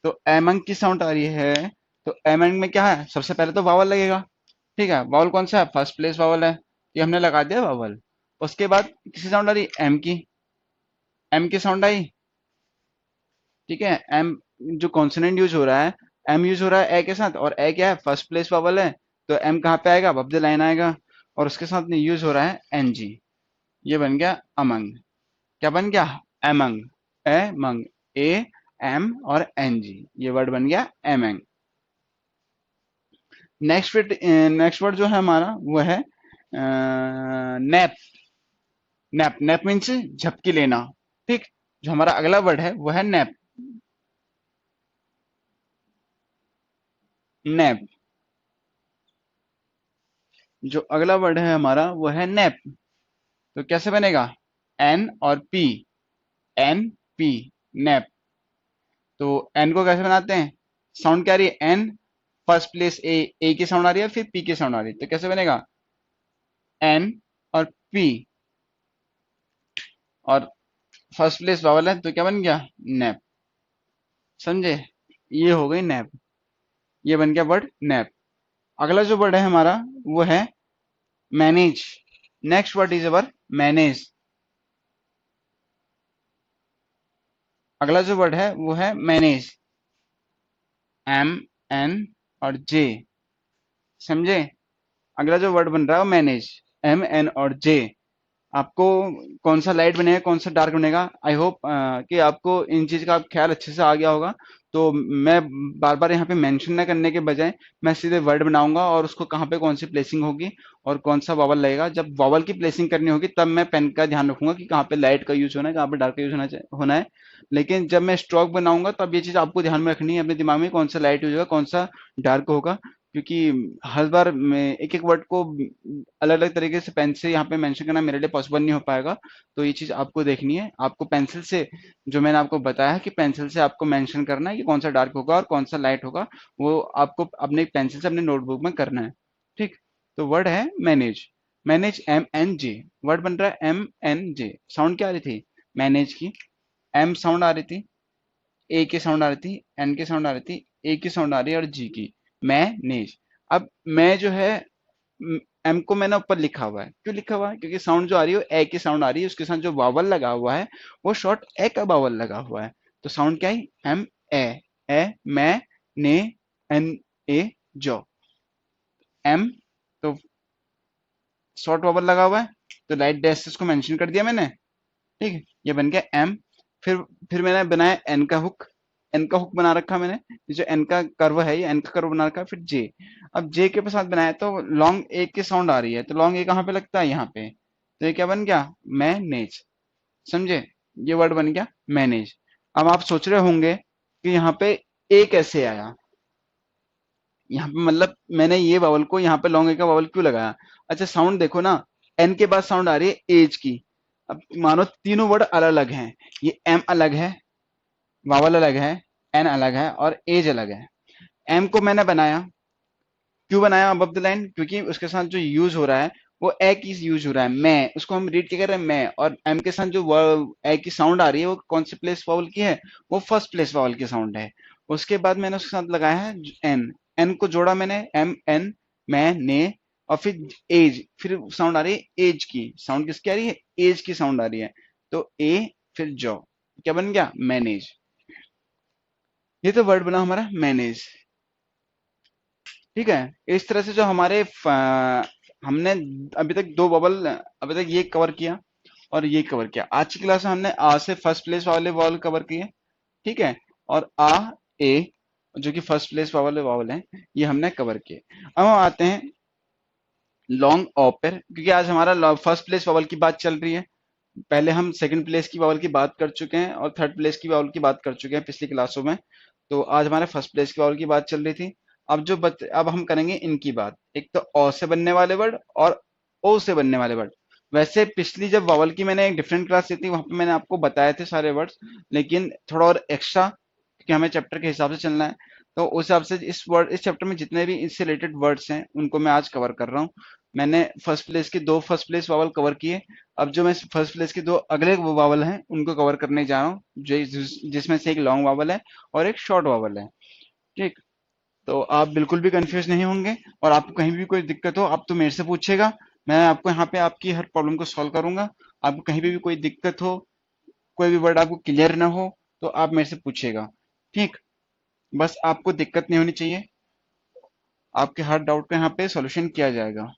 तो एमंग की साउंड आ रही है। तो एमंग में क्या है? सबसे पहले तो वावल लगेगा। ठीक है, वावल कौन सा है? फर्स्ट प्लेस वावल है, ये हमने लगा दिया वावल। उसके बाद किसी साउंड आ रही है? एम की। एम की साउंड आई। ठीक है, एम जो कॉन्सोनेंट यूज हो रहा है, एम यूज हो रहा है ए के साथ, और ए क्या है? फर्स्ट प्लेस वावल है। तो एम कहाँ पे आएगा? अब द लाइन आएगा। और उसके साथ में यूज हो रहा है एनजी। ये बन गया अमंग। क्या बन गया? एमंग, एमंग, ए एम और एनजी, ये वर्ड बन गया एमंग। नेक्स्ट वर्ड जो है हमारा वो है नैप। नैप, नैप मीन्स झपकी लेना। ठीक, जो हमारा अगला वर्ड है वो है नैप। नैप, जो अगला वर्ड है हमारा वो है नैप। तो कैसे बनेगा? एन और पी, एन पी, नैप। तो एन को कैसे बनाते हैं? साउंड क्या आ रही है? एन, फर्स्ट प्लेस ए की साउंड आ रही है, फिर पी की साउंड आ रही है, तो कैसे बनेगा? एन और पी, और फर्स्ट प्लेस वावल है तो क्या बन गया? नैप। समझे? ये हो गई नैप, ये बन गया वर्ड नैप। अगला जो वर्ड है हमारा वो है manage. Next word is our manage. अगला जो वर्ड है वो है मैनेज, एम, एन और जे। समझे? अगला जो वर्ड बन रहा है वो मैनेज, एम, एन और जे। आपको कौन सा लाइट बनेगा, कौन सा डार्क बनेगा, आई होप कि आपको इन चीज का ख्याल अच्छे से आ गया होगा। तो मैं बार बार यहाँ पे मेंशन न करने के बजाय मैं सीधे वर्ड बनाऊंगा और उसको कहाँ पे कौन सी प्लेसिंग होगी और कौन सा वावल लगेगा। जब वावल की प्लेसिंग करनी होगी तब मैं पेन का ध्यान रखूंगा कि कहाँ पे लाइट का यूज होना है, कहाँ पे डार्क का यूज होना है। लेकिन जब मैं स्ट्रोक बनाऊंगा तब ये चीज आपको ध्यान में रखनी है अपने दिमाग में, कौन सा लाइट यूज होगा, कौन सा डार्क होगा। क्योंकि हर बार मैं एक एक वर्ड को अलग अलग तरीके से पेन से यहाँ पे मेंशन करना मेरे लिए पॉसिबल नहीं हो पाएगा। तो ये चीज आपको देखनी है, आपको पेंसिल से, जो मैंने आपको बताया है कि पेंसिल से आपको मेंशन करना है कि कौन सा डार्क होगा और कौन सा लाइट होगा, वो आपको अपने पेंसिल से अपने नोटबुक में करना है। ठीक, तो वर्ड है manage. Manage, M N J, word बन रहा है एम एन जे। साउंड क्या आ रही थी मैनेज की? एम साउंड आ रही थी, ए की साउंड आ रही थी, एन की साउंड आ रही थी, ए की साउंड आ रही है और जी की, मैनेज। अब मैं जो है एम को मैंने ऊपर लिखा हुआ है, क्यों लिखा हुआ है? क्योंकि साउंड जो आ रही है वो ए की साउंड आ रही है, उसके साथ जो वावल लगा हुआ है वो शॉर्ट ए का वावल लगा हुआ है। तो साउंड क्या है? एम, ए, ए, मैं, ने, एन, ए, जो, एम। तो शॉर्ट वावल लगा हुआ है, तो लाइट डैश से उसको मेंशन कर दिया मैंने। ठीक है, ये बन गया एम। फिर फिर मैंने बनाया एन का हुक, एन का हुक बना रखा मैंने। ये जो एन का कर्व है, ये एन का कर्व बना रखा। फिर जे, अब जे के साथ बनाया तो लॉन्ग ए की साउंड आ रही है, तो लॉन्ग ए कहाँ पे लगता है? यहाँ पे। तो ये क्या बन गया? मैनेज। समझे? ये वर्ड बन गया मैनेज। अब आप सोच रहे होंगे कि यहाँ पे ए कैसे आया, यहाँ पे मतलब मैंने ये वावल को यहाँ पे लॉन्ग ए का वावल क्यों लगाया? अच्छा, साउंड देखो ना, एन के बाद साउंड आ रही है एज की। अब मानो तीनों वर्ड अलग अलग हैं, ये एम अलग है, वावल अलग है, एन अलग है और एज अलग है। एम को मैंने बनाया, क्यों बनाया अबव द लाइन? क्योंकि उसके साथ जो यूज हो रहा है वो ए की यूज हो रहा है, मैं, उसको हम रीड क्या कर रहे हैं? मैं। और एम के साथ जो ए की साउंड आ रही है वो कौन से प्लेस वावल की है? वो फर्स्ट प्लेस वावल की साउंड है। उसके बाद मैंने उसके साथ लगाया है एन, एन को जोड़ा मैंने, एम, एन, मैं, ने, और फिर एज, फिर साउंड आ रही है एज की। साउंड किसकी आ रही है? एज की साउंड आ रही है। तो ए, फिर जॉ, क्या बन गया? मैनेज। ये तो वर्ड बना हमारा मैनेज। ठीक है, इस तरह से जो हमारे हमने अभी तक दो बबल, अभी तक ये कवर किया और ये कवर किया। आज की क्लास में हमने आ से फर्स्ट प्लेस वाले वॉवल कवर किए। ठीक है, और आ, ए, जो कि फर्स्ट प्लेस वाले वॉवल है, ये हमने कवर किए। अब हम आते हैं लॉन्ग ओ पर, क्योंकि आज हमारा फर्स्ट प्लेस वावल की बात चल रही है। पहले हम सेकंड प्लेस की वावल की बात कर चुके हैं और थर्ड प्लेस की वावल की बात कर चुके हैं पिछली क्लासों में। तो आज हमारे फर्स्ट प्लेस की वावल की बात चल रही थी। अब हम करेंगे इनकी बात, एक तो अ से बनने वाले वर्ड और ओ से बनने वाले वर्ड। वैसे पिछली जब वावल की मैंने एक डिफरेंट क्लास ली थी वहां पे मैंने आपको बताए थे सारे वर्ड्स, लेकिन थोड़ा और एक्स्ट्रा, क्योंकि हमें चैप्टर के हिसाब से चलना है। तो उस हिसाब से इस चैप्टर में जितने भी इससे रिलेटेड वर्ड्स हैं उनको मैं आज कवर कर रहा हूँ। मैंने फर्स्ट प्लेस के दो फर्स्ट प्लेस वावल कवर किए। अब जो मैं फर्स्ट प्लेस के दो अगले वावल हैं उनको कवर करने जा रहा हूँ, जिसमें से एक लॉन्ग वावल है और एक शॉर्ट वावल है। ठीक, तो आप बिल्कुल भी कंफ्यूज नहीं होंगे, और आपको कहीं भी कोई दिक्कत हो आप तो मेरे से पूछेगा। मैं आपको यहाँ पे आपकी हर प्रॉब्लम को सॉल्व करूंगा। आपको कहीं भी कोई दिक्कत हो, कोई भी वर्ड आपको क्लियर ना हो, तो आप मेरे से पूछेगा। ठीक, बस आपको दिक्कत नहीं होनी चाहिए, आपके हर डाउट का यहाँ पे सॉल्यूशन किया जाएगा।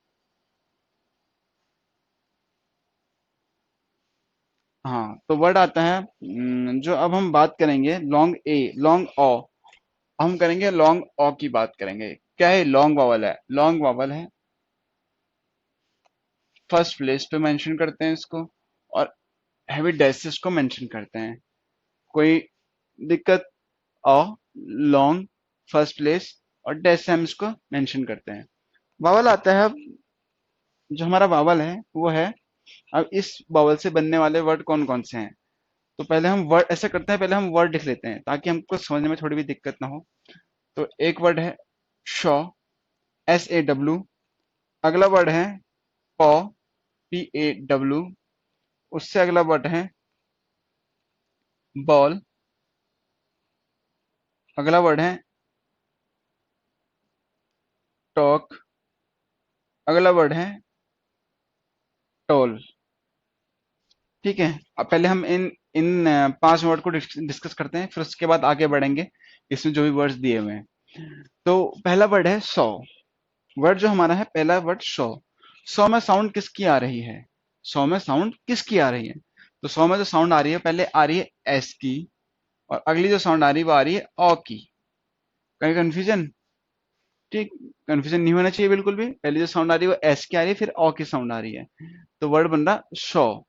हाँ, तो वर्ड आता है जो अब हम बात करेंगे लॉन्ग ए, लॉन्ग ओ। हम करेंगे लॉन्ग ओ की बात करेंगे। क्या है? लॉन्ग वावल है, लॉन्ग वावल है, फर्स्ट प्लेस पे मेंशन करते हैं इसको। और हैवी डैशेस को मेंशन करते हैं। कोई दिक्कत? अ, लॉन्ग, फर्स्ट प्लेस और डैश से हम इसको मेंशन करते हैं। वावल आता है। अब जो हमारा वावल है वो है, अब इस वावल से बनने वाले वर्ड कौन कौन से हैं। तो पहले हम वर्ड ऐसा करते हैं, पहले हम वर्ड लिख लेते हैं ताकि हमको समझने में थोड़ी भी दिक्कत ना हो। तो एक वर्ड है शॉ, SAW। अगला वर्ड है पॉ, PAW। उससे अगला वर्ड है बॉल। अगला वर्ड है टॉक। अगला वर्ड है टोल। ठीक है। अब पहले हम इन इन 5 वर्ड को डिस्कस करते हैं, फिर उसके बाद आगे बढ़ेंगे इसमें जो भी वर्ड्स दिए हुए हैं। तो पहला वर्ड है सौ। वर्ड जो हमारा है, पहला वर्ड सौ। सौ में साउंड किसकी आ रही है? सौ में साउंड किसकी आ रही है? तो सौ में जो साउंड आ रही है, पहले आ रही है एस की, और अगली जो साउंड आ रही है वो आ रही है ओ की। कहीं कंफ्यूजन? ठीक, कंफ्यूजन नहीं होना चाहिए बिल्कुल भी। पहले जो साउंड आ रही है वो एस की आ रही है, फिर ओ की साउंड आ रही है। तो वर्ड बन रहा शो।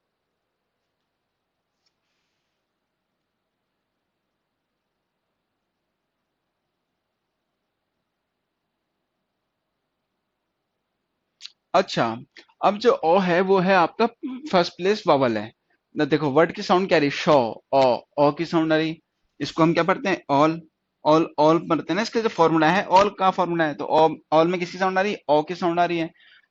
अच्छा, अब जो ओ है वो है आपका फर्स्ट प्लेस वावल है ना। देखो वर्ड की साउंड क्या रही, शो, ओ। ओ की साउंड आ रही। इसको हम क्या पढ़ते हैं, ऑल। ऑल ऑल पढ़ते हैं ना। इसका जो फॉर्मूला है, ऑल का फॉर्मूला है, तो ऑल में किसकी साउंड आ रही है, ओ की साउंड आ रही है।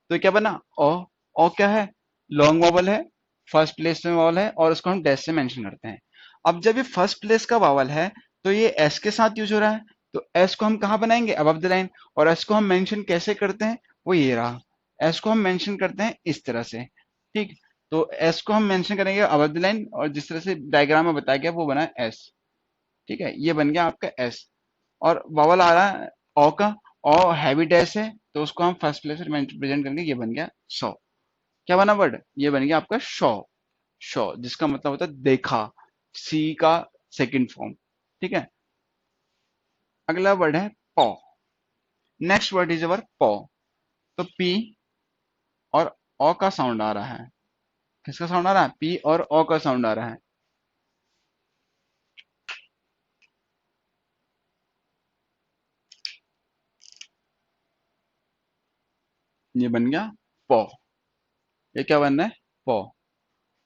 तो क्या बना, ओ। ओ क्या है, लॉन्ग वावल है, फर्स्ट प्लेस में वावल है, और उसको हम डैश से मेंशन करते हैं। अब जब ये फर्स्ट प्लेस का वावल है तो ये एस के साथ यूज हो रहा है। तो एस को हम कहाँ बनाएंगे, अबव द लाइन। और एस को हम मेंशन कैसे करते हैं, वो ये रहा। एस को हम मेंशन करते हैं इस तरह से। ठीक। तो एस को हम मेंशन करेंगे अबव द लाइन, और जिस तरह से डायग्राम में बताया गया वो बना है एस। ठीक है, ये बन गया आपका एस। और वावल आ रहा है ओ का। ओ हैवी डैश है, तो उसको हम फर्स्ट प्लेस में प्रेजेंट करेंगे, ये बन गया सौ। क्या बना वर्ड, ये बन गया आपका शो। शो जिसका मतलब होता है देखा, सी का सेकंड फॉर्म। ठीक है। अगला वर्ड है पॉ। नेक्स्ट वर्ड इज अवर पॉ। तो पी और ओ का साउंड आ रहा है। किसका साउंड आ रहा है, पी और ओ का साउंड आ रहा है। ये बन गया पॉ। ये क्या बन रहा है, पॉ।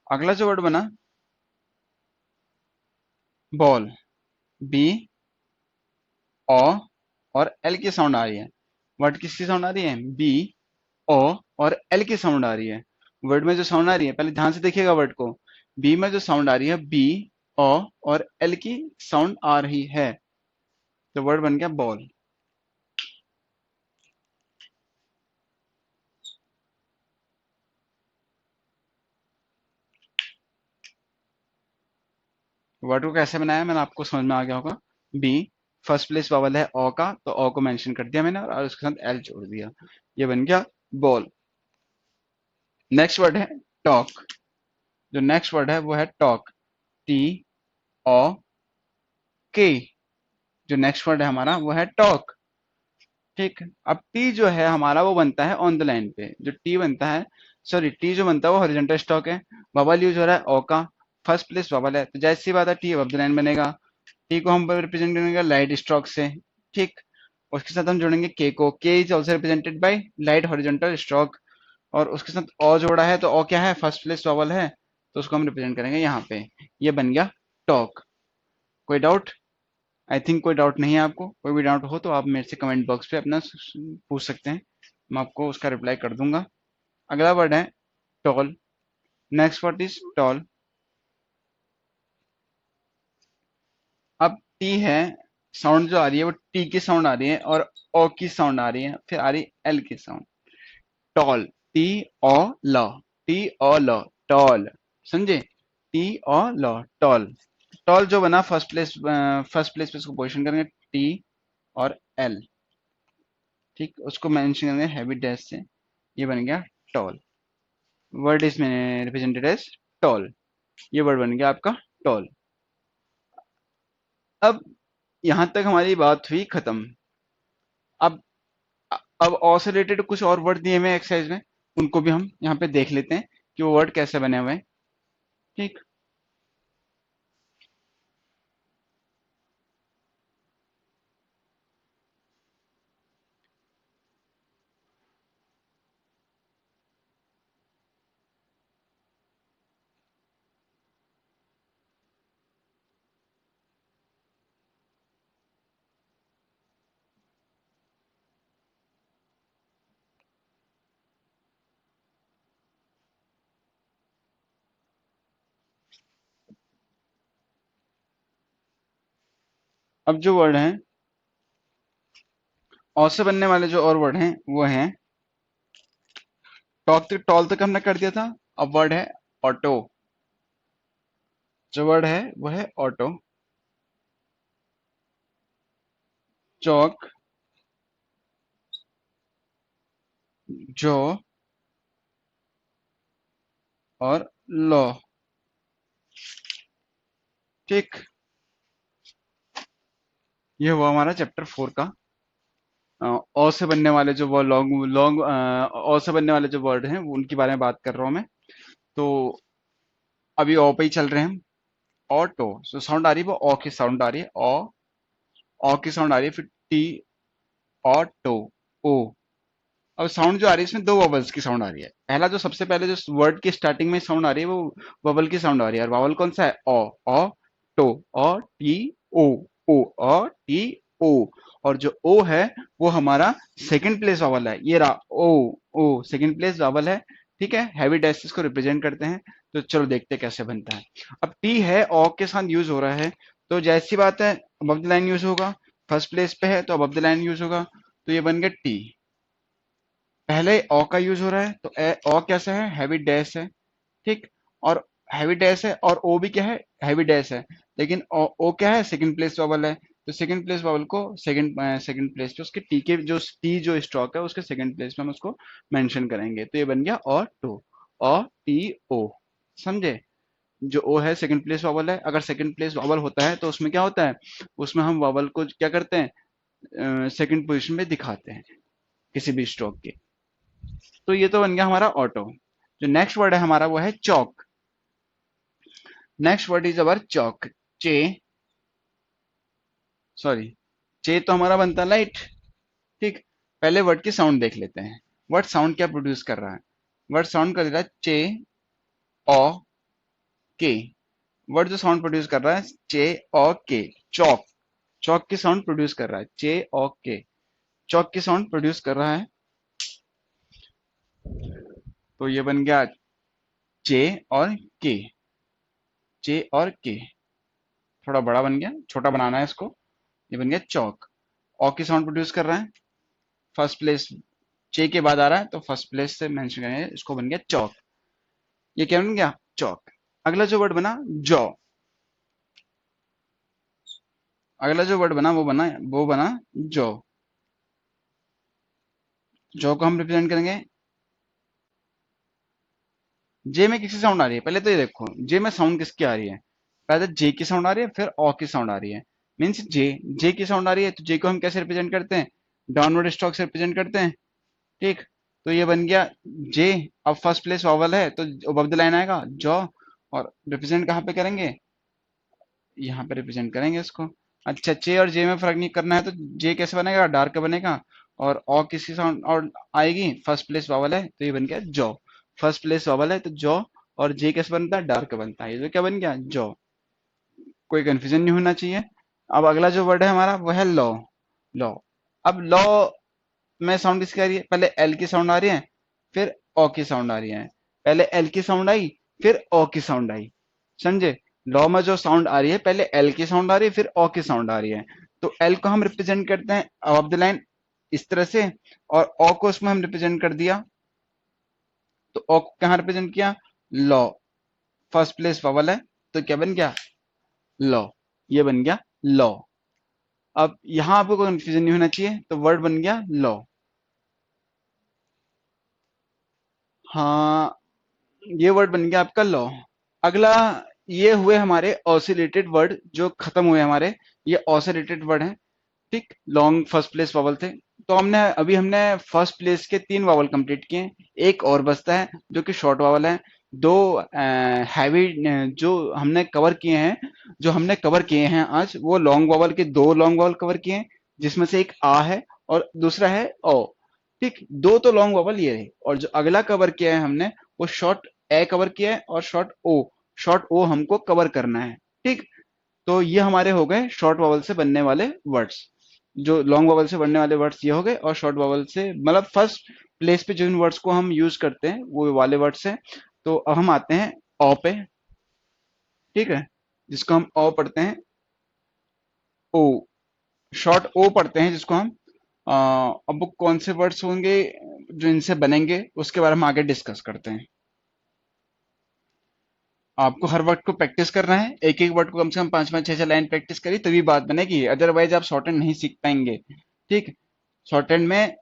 अगला जो वर्ड बना बॉल, बी, ओ और एल की साउंड आ रही है। वर्ड किसकी साउंड आ रही है, बी, ओ और एल की साउंड आ रही है। वर्ड में जो साउंड आ रही है, पहले ध्यान से देखिएगा वर्ड को। बी में जो साउंड आ रही है, बी, ओ और एल की साउंड आ रही है। तो वर्ड बन गया बॉल। वर्ड को कैसे बनाया मैंने, आपको समझ में आ गया होगा। बी, फर्स्ट प्लेस वावल है ओ का, तो ओ को मेंशन कर दिया मैंने और उसके साथ एल जोड़ दिया। ये बन गया बॉल। नेक्स्ट वर्ड है टॉक। जो नेक्स्ट वर्ड है वो है टॉक, टी, ओ, के। जो नेक्स्ट वर्ड है हमारा वो है टॉक। ठीक। अब टी जो है हमारा वो बनता है ऑन द लाइन पे। जो टी बनता है, सॉरी, टी जो बनता है वो हॉरिजॉन्टल स्टॉक है। बबल यूज हो रहा है ओ का, फर्स्ट प्लेस बबल है, तो जैसी सी बात है टी अब द लाइन बनेगा। टी को हम रिप्रेजेंट करेंगे लाइट स्ट्रोक से। ठीक। उसके साथ हम जोड़ेंगे के को, के is also represented by light horizontal stroke. और उसके साथ ओ जोड़ा है, तो ओ क्या है, फर्स्ट प्लेस वॉवल है, तो उसको हम रिप्रेजेंट करेंगे यहाँ पे। ये बन गया टॉक। कोई डाउट? आई थिंक कोई डाउट नहीं है आपको। कोई भी डाउट हो तो आप मेरे से कमेंट बॉक्स पे अपना पूछ सकते हैं, मैं आपको उसका रिप्लाई कर दूंगा। अगला वर्ड है tall. Next word is tall. अब टी है, साउंड जो आ रही है वो टी की साउंड आ रही है और ओ की साउंड आ रही है, फिर आ रही है एल की साउंड। टॉल, टी ओ ल, टी ओ ल, टॉल। समझे, टी ओ ल, टॉल। टॉल जो बना फर्स्ट प्लेस पे उसको पोजिशन करेंगे टी और एल। ठीक, उसको मेंशन करेंगे हैवी डैश से। ये बन गया टॉल। वर्ड इज में रिप्रेजेंटेड एज टॉल। ये वर्ड बन गया आपका टॉल। अब यहां तक हमारी बात हुई खत्म। अब अब और से रिलेटेड कुछ और वर्ड दिए हुए हैं एक्सरसाइज में, उनको भी हम यहाँ पे देख लेते हैं कि वो वर्ड कैसे बने हुए हैं। ठीक। अब जो वर्ड हैं, औ से बनने वाले जो और वर्ड हैं वो हैं, टॉक तक टॉल तक हमने कर दिया था। अब वर्ड है ऑटो। जो वर्ड है वो है ऑटो। चौक, जो और लो। ठीक। ये हुआ हमारा चैप्टर 4 का औ से बनने वाले जो वो लॉन्ग लॉन्ग औ से बनने वाले जो वर्ड हैं वो उनके बारे में बात कर रहा हूँ मैं। तो अभी ओ पे ही चल रहे हैं हम। ऑटो, जो साउंड आ रही है वो ओ की साउंड आ रही है। ओ की साउंड आ रही है। फिर टी, ऑटो, ओ। अब साउंड जो आ रही है इसमें दो वॉवल्स की साउंड आ रही है। पहला जो सबसे पहले जो वर्ड की स्टार्टिंग में साउंड आ रही है वो वॉवल की साउंड आ रही है। और वॉवल कौन सा है? ओ टो, O T O, O T O. और जो ओ है वो हमारा सेकंड प्लेस वॉवल है। ये रहा ओ सेकंड प्लेस वॉवल है। ठीक है, हैवी डैश को रिप्रेजेंट करते हैं। तो चलो देखते हैं कैसे बनता है। अब टी है, ओ के साथ यूज हो रहा है, तो जैसी बात है अबव द लाइन यूज होगा। फर्स्ट प्लेस पे है तो अबव द लाइन यूज होगा। तो ये बन गया टी। पहले ओ का यूज हो रहा है तो ओ कैसा है? हैवी डैश है। ठीक। और हैवी डैश है और ओ भी क्या है? हैवी डैश है। लेकिन ओ क्या है? सेकंड प्लेस वॉवल है। तो सेकंड प्लेस वॉवल को सेकंड प्लेस पे उसके टी जो स्ट्रोक है उसके सेकंड प्लेस पे हम उसको मेंशन करेंगे। तो ये बन गया और टू, ओ टी ओ। समझे? जो ओ है सेकंड प्लेस वॉवल है। अगर सेकंड प्लेस वॉवल होता है तो उसमें क्या होता है? उसमें हम वॉवल को क्या करते हैं? सेकंड पोजिशन में दिखाते हैं किसी भी स्ट्रोक के। तो ये तो बन गया हमारा ऑटो। जो नेक्स्ट वर्ड है हमारा वो है चौक। नेक्स्ट वर्ड इज अवर चौक। चे, सॉरी, चे तो हमारा बनता है लाइट। ठीक। पहले वर्ड की साउंड देख लेते हैं। वर्ड साउंड क्या प्रोड्यूस कर रहा है? वर्ड साउंड कर रहा है चे, ओ, के। वर्ड जो साउंड प्रोड्यूस कर रहा है चे, ओ, के। चौक। चौक की साउंड प्रोड्यूस कर रहा है चे, ओ, के। चौक की साउंड प्रोड्यूस कर रहा है। तो ये बन गया चे और के। चे और के। थोड़ा बड़ा बन गया, छोटा बनाना है इसको। ये बन गया चौक। ओ की साउंड प्रोड्यूस कर रहा है। फर्स्ट प्लेस चे के बाद आ रहा है तो फर्स्ट प्लेस से मेंशन करेंगे, इसको बन गया चौक। ये क्या बन गया? चौक। अगला जो वर्ड बना जॉ। अगला जो वर्ड बना वो बना जॉ। जॉ को हम रिप्रेजेंट करेंगे। जे में किसकी साउंड आ रही है? पहले तो ये देखो जे में साउंड किसकी आ रही है। पहले जे की साउंड आ रही है फिर ओ की साउंड आ रही है। मीन्स जे की साउंड आ रही है तो जे को हम कैसे रिप्रेजेंट करते हैं? डाउनवर्ड स्ट्रोक से रिप्रेजेंट करते हैं। ठीक। तो ये बन गया जे। अब फर्स्ट प्लेस वॉवल है तो अबव द लाइन आएगा जॉ। और रिप्रेजेंट कहाँ पे करेंगे? यहाँ पे रिप्रेजेंट करेंगे इसको। अच्छा, चे और जे में फर्क नहीं करना है तो जे कैसे बनेगा? डार्क बनेगा। और ओ किसकी साउंड और आएगी? फर्स्ट प्लेस वॉवल है तो ये बन गया जॉ। फर्स्ट प्लेस वॉवल है तो जॉ। और जे कैसे बनता है? डार्क बनता है। ये तो क्या बन गया? जॉ। कोई कंफ्यूजन नहीं होना चाहिए। अब अगला जो वर्ड है हमारा वो है लॉ। लॉ। अब लॉ में साउंड किसकी आ रही है? पहले एल की साउंड आ रही है फिर ओ की साउंड आ रही है। पहले एल की साउंड आई फिर ओ की साउंड आई। समझे? लॉ में जो साउंड आ रही है पहले एल की साउंड आ रही है फिर ओ की साउंड आ रही है। तो एल को हम रिप्रेजेंट करते हैं अबव द लाइन इस तरह से। और ओ को उसमें हम रिप्रेजेंट कर दिया। तो ओ को कहाँ रिप्रेजेंट किया? लॉ। फर्स्ट प्लेस वॉवल है तो क्या बन गया? लॉ। ये बन गया लॉ। अब यहां आपको कोई कंफ्यूजन नहीं होना चाहिए तो वर्ड बन गया लॉ। हाँ, ये वर्ड बन गया आपका लॉ। अगला, ये हुए हमारे ऑसिलेटेड वर्ड जो खत्म हुए हमारे। ये ऑसिलेटेड वर्ड हैं। ठीक। लॉन्ग फर्स्ट प्लेस वॉवल थे। तो हमने फर्स्ट प्लेस के 3 वॉवल कंप्लीट किए। एक और बचता है जो कि शॉर्ट वॉवल है। दो हैवी जो हमने कवर किए हैं, आज, वो लॉन्ग वॉवल के दो लॉन्ग वॉवल कवर किए हैं, जिसमें से एक आ है और दूसरा है ओ। ठीक, दो तो लॉन्ग वॉवल ये है, और जो अगला कवर किया है हमने, वो शॉर्ट ए कवर किया है और शॉर्ट ओ हमको कवर करना है। ठीक, तो ये हमारे हो गए शॉर्ट वॉवल से बनने वाले वर्ड्स। जो लॉन्ग वॉवल से बनने वाले वर्ड्स ये हो गए, और शॉर्ट वॉवल से मतलब फर्स्ट प्लेस पे जिन वर्ड्स को हम यूज करते हैं वो वाले वर्ड्स हैं। तो अब हम आते हैं ओ पे। ठीक है, जिसको हम ओ पढ़ते हैं, ओ, शॉर्ट ओ पढ़ते हैं जिसको हम अब वो कौन से वर्ड्स होंगे जो इनसे बनेंगे उसके बारे में आगे डिस्कस करते हैं। आपको हर वर्ड को प्रैक्टिस करना है, एक एक वर्ड को कम से कम पांच पांच छह छह लाइन प्रैक्टिस करिए तभी बात बनेगी, अदरवाइज आप शॉर्ट हैंड नहीं सीख पाएंगे। ठीक, शॉर्ट हैंड में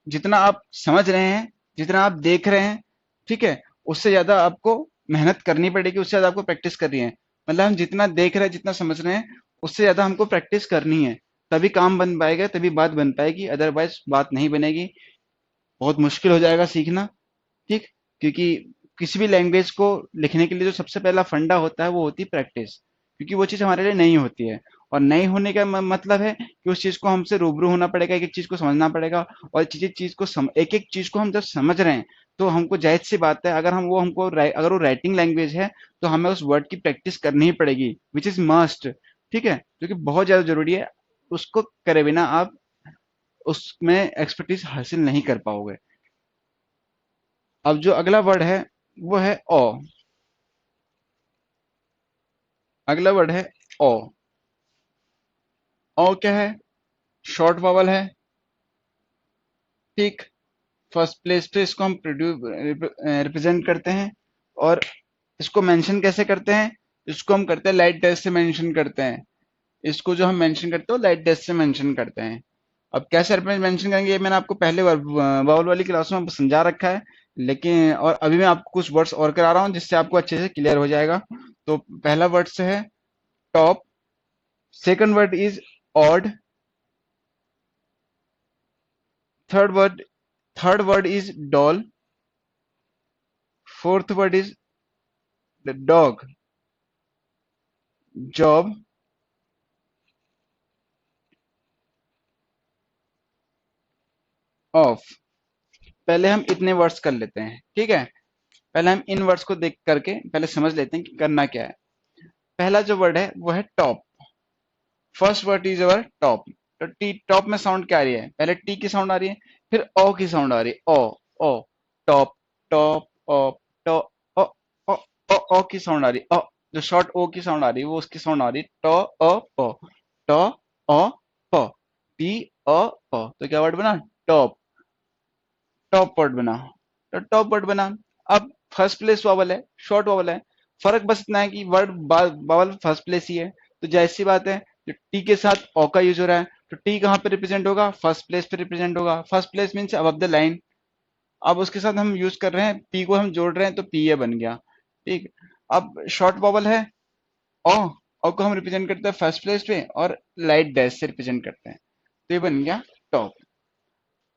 जितना आप समझ रहे हैं, जितना आप देख रहे हैं, ठीक है, उससे ज्यादा आपको मेहनत करनी पड़ेगी, उससे ज्यादा आपको प्रैक्टिस करनी है। मतलब हम जितना देख रहे हैं, जितना समझ रहे हैं, उससे ज्यादा हमको प्रैक्टिस करनी है, तभी काम बन पाएगा, तभी बात बन पाएगी, अदरवाइज बात नहीं बनेगी, बहुत मुश्किल हो जाएगा सीखना। ठीक, क्योंकि किसी भी लैंग्वेज को लिखने के लिए जो सबसे पहला फंडा होता है वो होती है प्रैक्टिस, क्योंकि वो चीज़ हमारे लिए नहीं होती है। और नहीं होने का मतलब है कि उस चीज़ को हमसे रूबरू होना पड़ेगा, एक एक चीज़ को समझना पड़ेगा, और एक एक चीज़ को हम जब समझ रहे हैं, तो हमको जाहिर सी बात है, अगर वो राइटिंग लैंग्वेज है, तो हमें उस वर्ड की प्रैक्टिस करनी ही पड़ेगी, विच इज मस्ट। ठीक है, जो कि बहुत ज्यादा जरूरी है, उसको करे बिना आप उसमें एक्सपर्टीज हासिल नहीं कर पाओगे। अब जो अगला वर्ड है वो है ओ। अगला वर्ड है ओ। ओ क्या है? शॉर्ट वावल है। ठीक, फर्स्ट प्लेस पे इसको हम रिप्रेजेंट करते हैं, और इसको मेंशन कैसे करते हैं? इसको हम करते हैं लाइट डैश से मेंशन करते हैं। इसको जो हम मेंशन करते हैं लाइट डैश से मेंशन करते हैं। अब कैसे मेंशन करेंगे, ये मैंने आपको पहले वावल वाली क्लास में समझा रखा है, लेकिन और अभी मैं आपको कुछ वर्ड्स और करा रहा हूँ जिससे आपको अच्छे से क्लियर हो जाएगा। तो पहला वर्ड से है top, second word is odd, third word third word is doll, fourth word is the dog, job, off। पहले हम इतने वर्ड्स कर लेते हैं, ठीक है। पहले हम इन वर्ड्स को देख करके पहले समझ लेते हैं कि करना क्या है। पहला जो वर्ड है वो है top. First word is our top. तो टी, टॉप में साउंड क्या आ रही है? पहले टी की साउंड आ रही है, फिर ओ की साउंड आ रही है, ओ, ओ, टॉप, टॉप, ऑप, टॉप, ओ, ओ, ओ, ओ की साउंड आ रही है, ओ, जो शॉर्ट ओ की साउंड आ रही है वो उसकी साउंड आ रही है, टॉ, ओ, पो, टॉ, ओ, पो, टी, ओ, पो। तो क्या वर्ड बना? टॉप। टॉप वर्ड बना। तो टॉप वर्ड बना। अब फर्स्ट प्लेस वावल है, शॉर्ट वावल है, फर्क बस इतना है कि वर्ड वावल फर्स्ट प्लेस ही है, तो जाहिर सी बात है जो टी के साथ ओ का यूज हो रहा है, तो टी कहाँ पे रिप्रेजेंट होगा? फर्स्ट प्लेस पे रिप्रेजेंट होगा। First place means above the line. अब उसके साथ हम यूज कर रहे हैं, पी को हम जोड़ रहे हैं, तो पी ए बन गया। ठीक, अब शॉर्ट वावल है ओ, ओ को हम रिप्रेजेंट करते हैं फर्स्ट प्लेस पे और लाइट डैश से रिप्रेजेंट करते हैं, तो ये बन गया टॉप।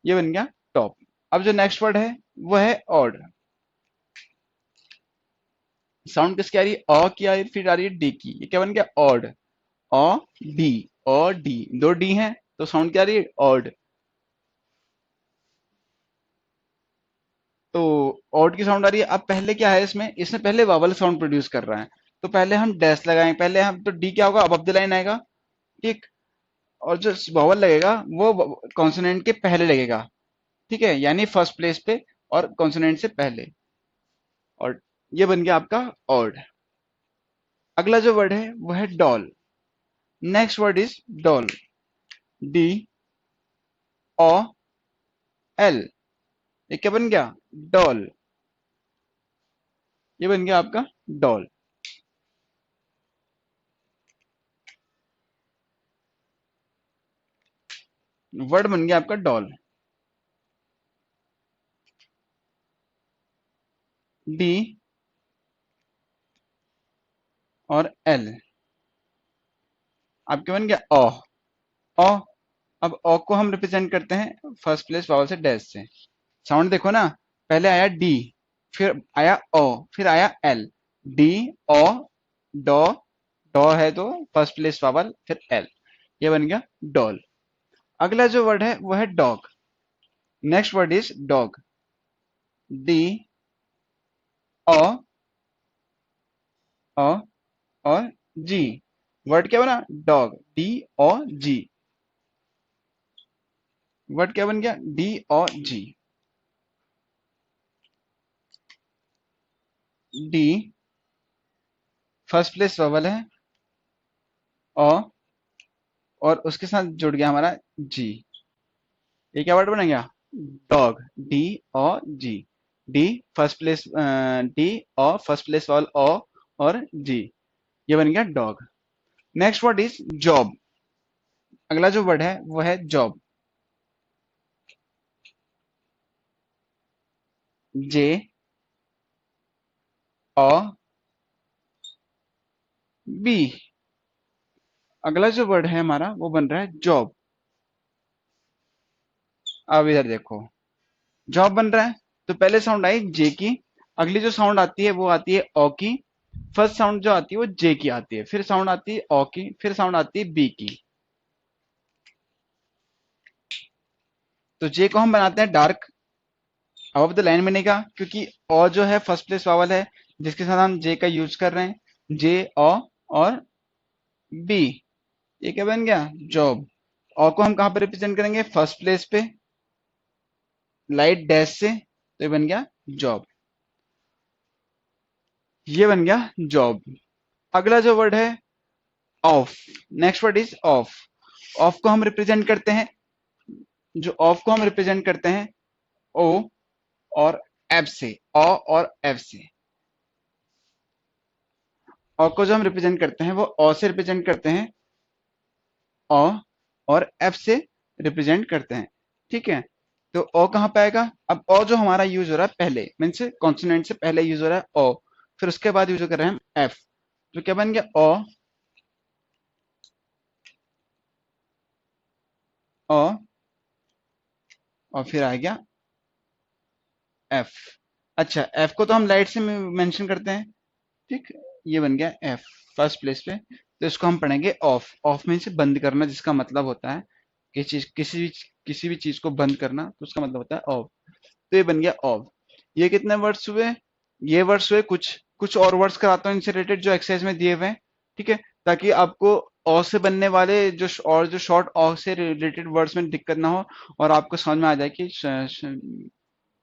ये बन गया टॉप। अब जो नेक्स्ट वर्ड है वो है ऑड। साउंड किसकी आ रही है? अ की आ रही है, फिर आ रही है डी की, ये क्या बन गया? ऑड। अ, डी, अ, डी, दो डी हैं, तो साउंड क्या आ रही है? ऑड। तो ऑड की साउंड आ रही है। अब पहले क्या है इसमें? इसमें पहले वावल साउंड प्रोड्यूस कर रहा है, तो पहले हम डैश लगाएंगे, पहले हम तो डी क्या होगा? अबव द लाइन आएगा। ठीक, और जो वावल लगेगा वो कॉन्सोनेंट के पहले लगेगा, ठीक है, यानी फर्स्ट प्लेस पे और कॉन्सोनेंट से पहले, और ये बन गया आपका ऑड। अगला जो वर्ड है वो है doll. Next word is doll. D, O, L, ये क्या बन गया? डॉल। ये बन गया आपका डॉल। वर्ड बन गया आपका डॉल। डी और एल, आपके बन गया ओ। ओ, अब ओ को हम रिप्रेजेंट करते हैं फर्स्ट प्लेस वावल से डैश से। साउंड देखो ना, पहले आया डी, फिर आया ओ, फिर आया एल, डी ओ, डॉ, डॉ है तो फर्स्ट प्लेस वावल, फिर एल, ये बन गया डॉल। अगला जो वर्ड है वो है dog. Next word is dog, D O, O और जी। वर्ड क्या बना? Dog, D O G. Word क्या बन गया? D O G. D first place vowel है, ओ और उसके साथ जुड़ गया हमारा जी। ये क्या वर्ड बन गया? Dog, D O G. D first place, D O first place vowel O और जी, ये बन गया dog. Next word is job. अगला जो वर्ड है वो है जॉब, जे ओ बी। अगला जो वर्ड है हमारा वो बन रहा है जॉब। अब इधर देखो, जॉब बन रहा है तो पहले साउंड आई जे की, अगली जो साउंड आती है वो आती है ओ की, फर्स्ट साउंड जो आती है वो जे की आती है, फिर साउंड आती है ओ की, फिर साउंड आती है बी की। तो जे को हम बनाते हैं डार्क, अब द लाइन बनेगा, क्योंकि ओ जो है फर्स्ट प्लेस वावल है जिसके साथ हम जे का यूज कर रहे हैं, जे ओ और बी, ये क्या बन गया? जॉब। ओ को हम कहां पर रिप्रेजेंट करेंगे? फर्स्ट प्लेस पे, लाइट डैश से, तो ये बन गया जॉब। ये बन गया जॉब। अगला जो वर्ड है of. Next word is of. Of को हम रिप्रेजेंट करते हैं, जो ऑफ को हम रिप्रेजेंट करते हैं ओ और एफ से, ओ और एफ से। ओ को जो हम रिप्रेजेंट करते हैं वो ओ से रिप्रेजेंट करते हैं, ओ और एफ से रिप्रेजेंट करते हैं। ठीक है, तो ओ कहाँ पे आएगा? अब ओ जो हमारा यूज हो रहा है पहले, मीन्स कॉन्सोनेंट से पहले यूज हो रहा है ओ, फिर उसके बाद यूज कर रहे हैं हम एफ, तो क्या बन गया? ओ, ओ और फिर आ गया एफ। अच्छा, एफ को तो हम लाइट से मेंशन करते हैं। ठीक, ये बन गया एफ फर्स्ट प्लेस पे। तो इसको हम पढ़ेंगे ऑफ। ऑफ मीन से बंद करना, जिसका मतलब होता है कि चीज, किसी भी चीज को बंद करना, तो उसका मतलब होता है ऑफ। तो ये बन गया ऑफ। ये कितने वर्ड्स हुए? ये वर्ड्स हुए कुछ। कुछ और वर्ड्स कराता हूँ इनसे रिलेटेड जो एक्सरसाइज में दिए हुए हैं, ठीक है, ताकि आपको ऑ से बनने वाले और जो शॉर्ट ऑ से रिलेटेड वर्ड्स में दिक्कत ना हो, और आपको समझ में आ जाए कि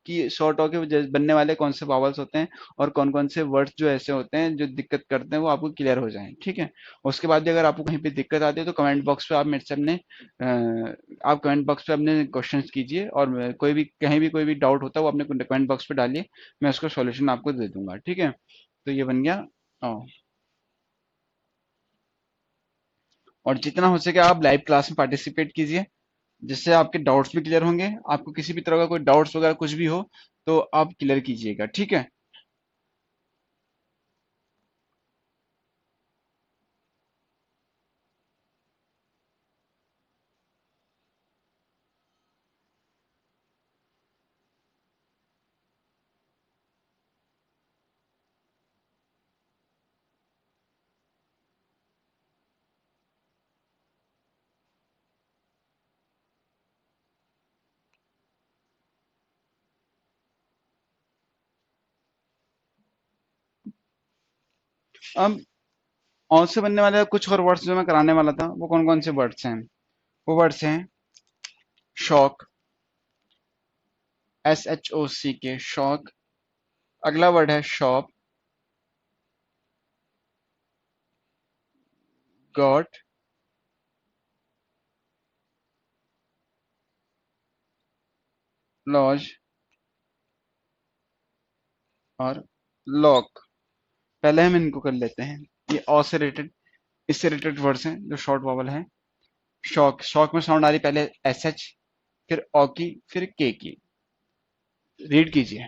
कि शॉर्ट ऑ के बनने वाले कौन से वावल्स होते हैं और कौन कौन से वर्ड्स जो ऐसे होते हैं जो दिक्कत करते हैं, वो आपको क्लियर हो जाए। ठीक है, उसके बाद भी अगर आपको कहीं पे दिक्कत आती है तो कमेंट बॉक्स पे आप मेरे से अपने आप कमेंट बॉक्स पे अपने क्वेश्चंस कीजिए, और कोई भी कहीं भी कोई भी डाउट होता है वो अपने कमेंट बॉक्स पे डालिए, मैं उसका सॉल्यूशन आपको दे दूंगा। ठीक है, तो ये बन गया ओ। और जितना हो सके आप लाइव क्लास में पार्टिसिपेट कीजिए, जिससे आपके डाउट्स भी क्लियर होंगे। आपको किसी भी तरह का कोई डाउट्स वगैरह कुछ भी हो तो आप क्लियर कीजिएगा। ठीक है, अब और से बनने वाले कुछ और वर्ड्स जो मैं कराने वाला था, वो कौन कौन से वर्ड्स हैं? वो वर्ड्स हैं शॉक, SHOC के, शॉक। अगला वर्ड है शॉप, गॉट, लॉज और लॉक। पहले हम इनको कर लेते हैं। ये ऑ से रिलेटेड, इससे रिलेटेड वर्ड्स हैं जो शॉर्ट वॉवल हैं। शॉक, शॉक में साउंड आ रही पहले SH, फिर ओ की, फिर के की। रीड कीजिए,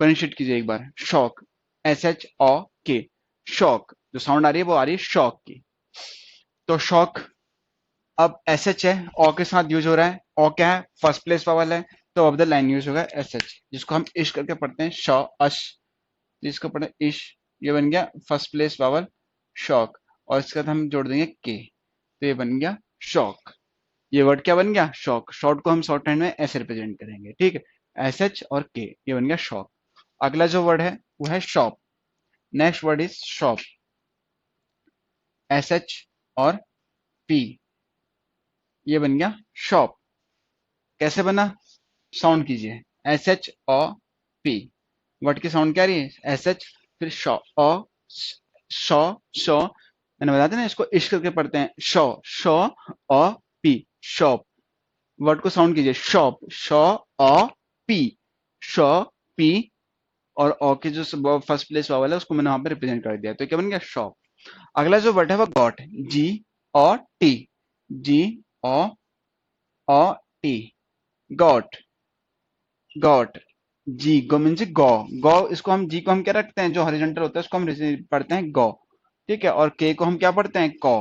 प्रोनाउंशिएट कीजिए एक बार, शॉक, SHOK, शॉक। जो साउंड आ रही है वो आ रही है शॉक की। तो शॉक, अब SH है, ओ के साथ यूज हो रहा है। ओ क्या है? फर्स्ट प्लेस वावल है, तो अब द लाइन यूज होगा SH, जिसको हम इश करके पढ़ते हैं, श अश। जिसको पढ़े इश, ये बन गया फर्स्ट प्लेस वावल शॉक, और इसके साथ हम जोड़ देंगे के, तो ये बन गया शॉक। ये वर्ड क्या बन गया? शॉक। शॉर्ट को हम शॉर्ट हैंड में ऐसे रिप्रेजेंट करेंगे, ठीक है, एस एच और के, ये बन गया शॉक। अगला जो वर्ड है वो है shop. Next word is shop, S H और पी, ये बन गया शॉप। कैसे बना? साउंड कीजिए, S H O P, word की साउंड क्या रही है? एस एच, फिर शॉ ओ, शॉ, शॉ, मैंने बताया था ना इसको इश्क करके पढ़ते हैं, sho, sho O P, shop. Word को साउंड कीजिए, shop, sho O P, sho P, और ओ के जो फर्स्ट प्लेस वावल है उसको मैंने वहां पे रिप्रेजेंट कर दिया, तो क्या बन गया? शॉप। अगला जो वर्ड है वो गॉट, जी ओ टी, जी ओ ओ टी, गॉट, गॉट, जी गो मीन्स गौ, गौ, इसको हम जी को हम क्या रखते हैं, जो हॉरिजॉन्टल होता है उसको हम पढ़ते हैं गौ, ठीक है, और के को हम क्या पढ़ते हैं? कौ।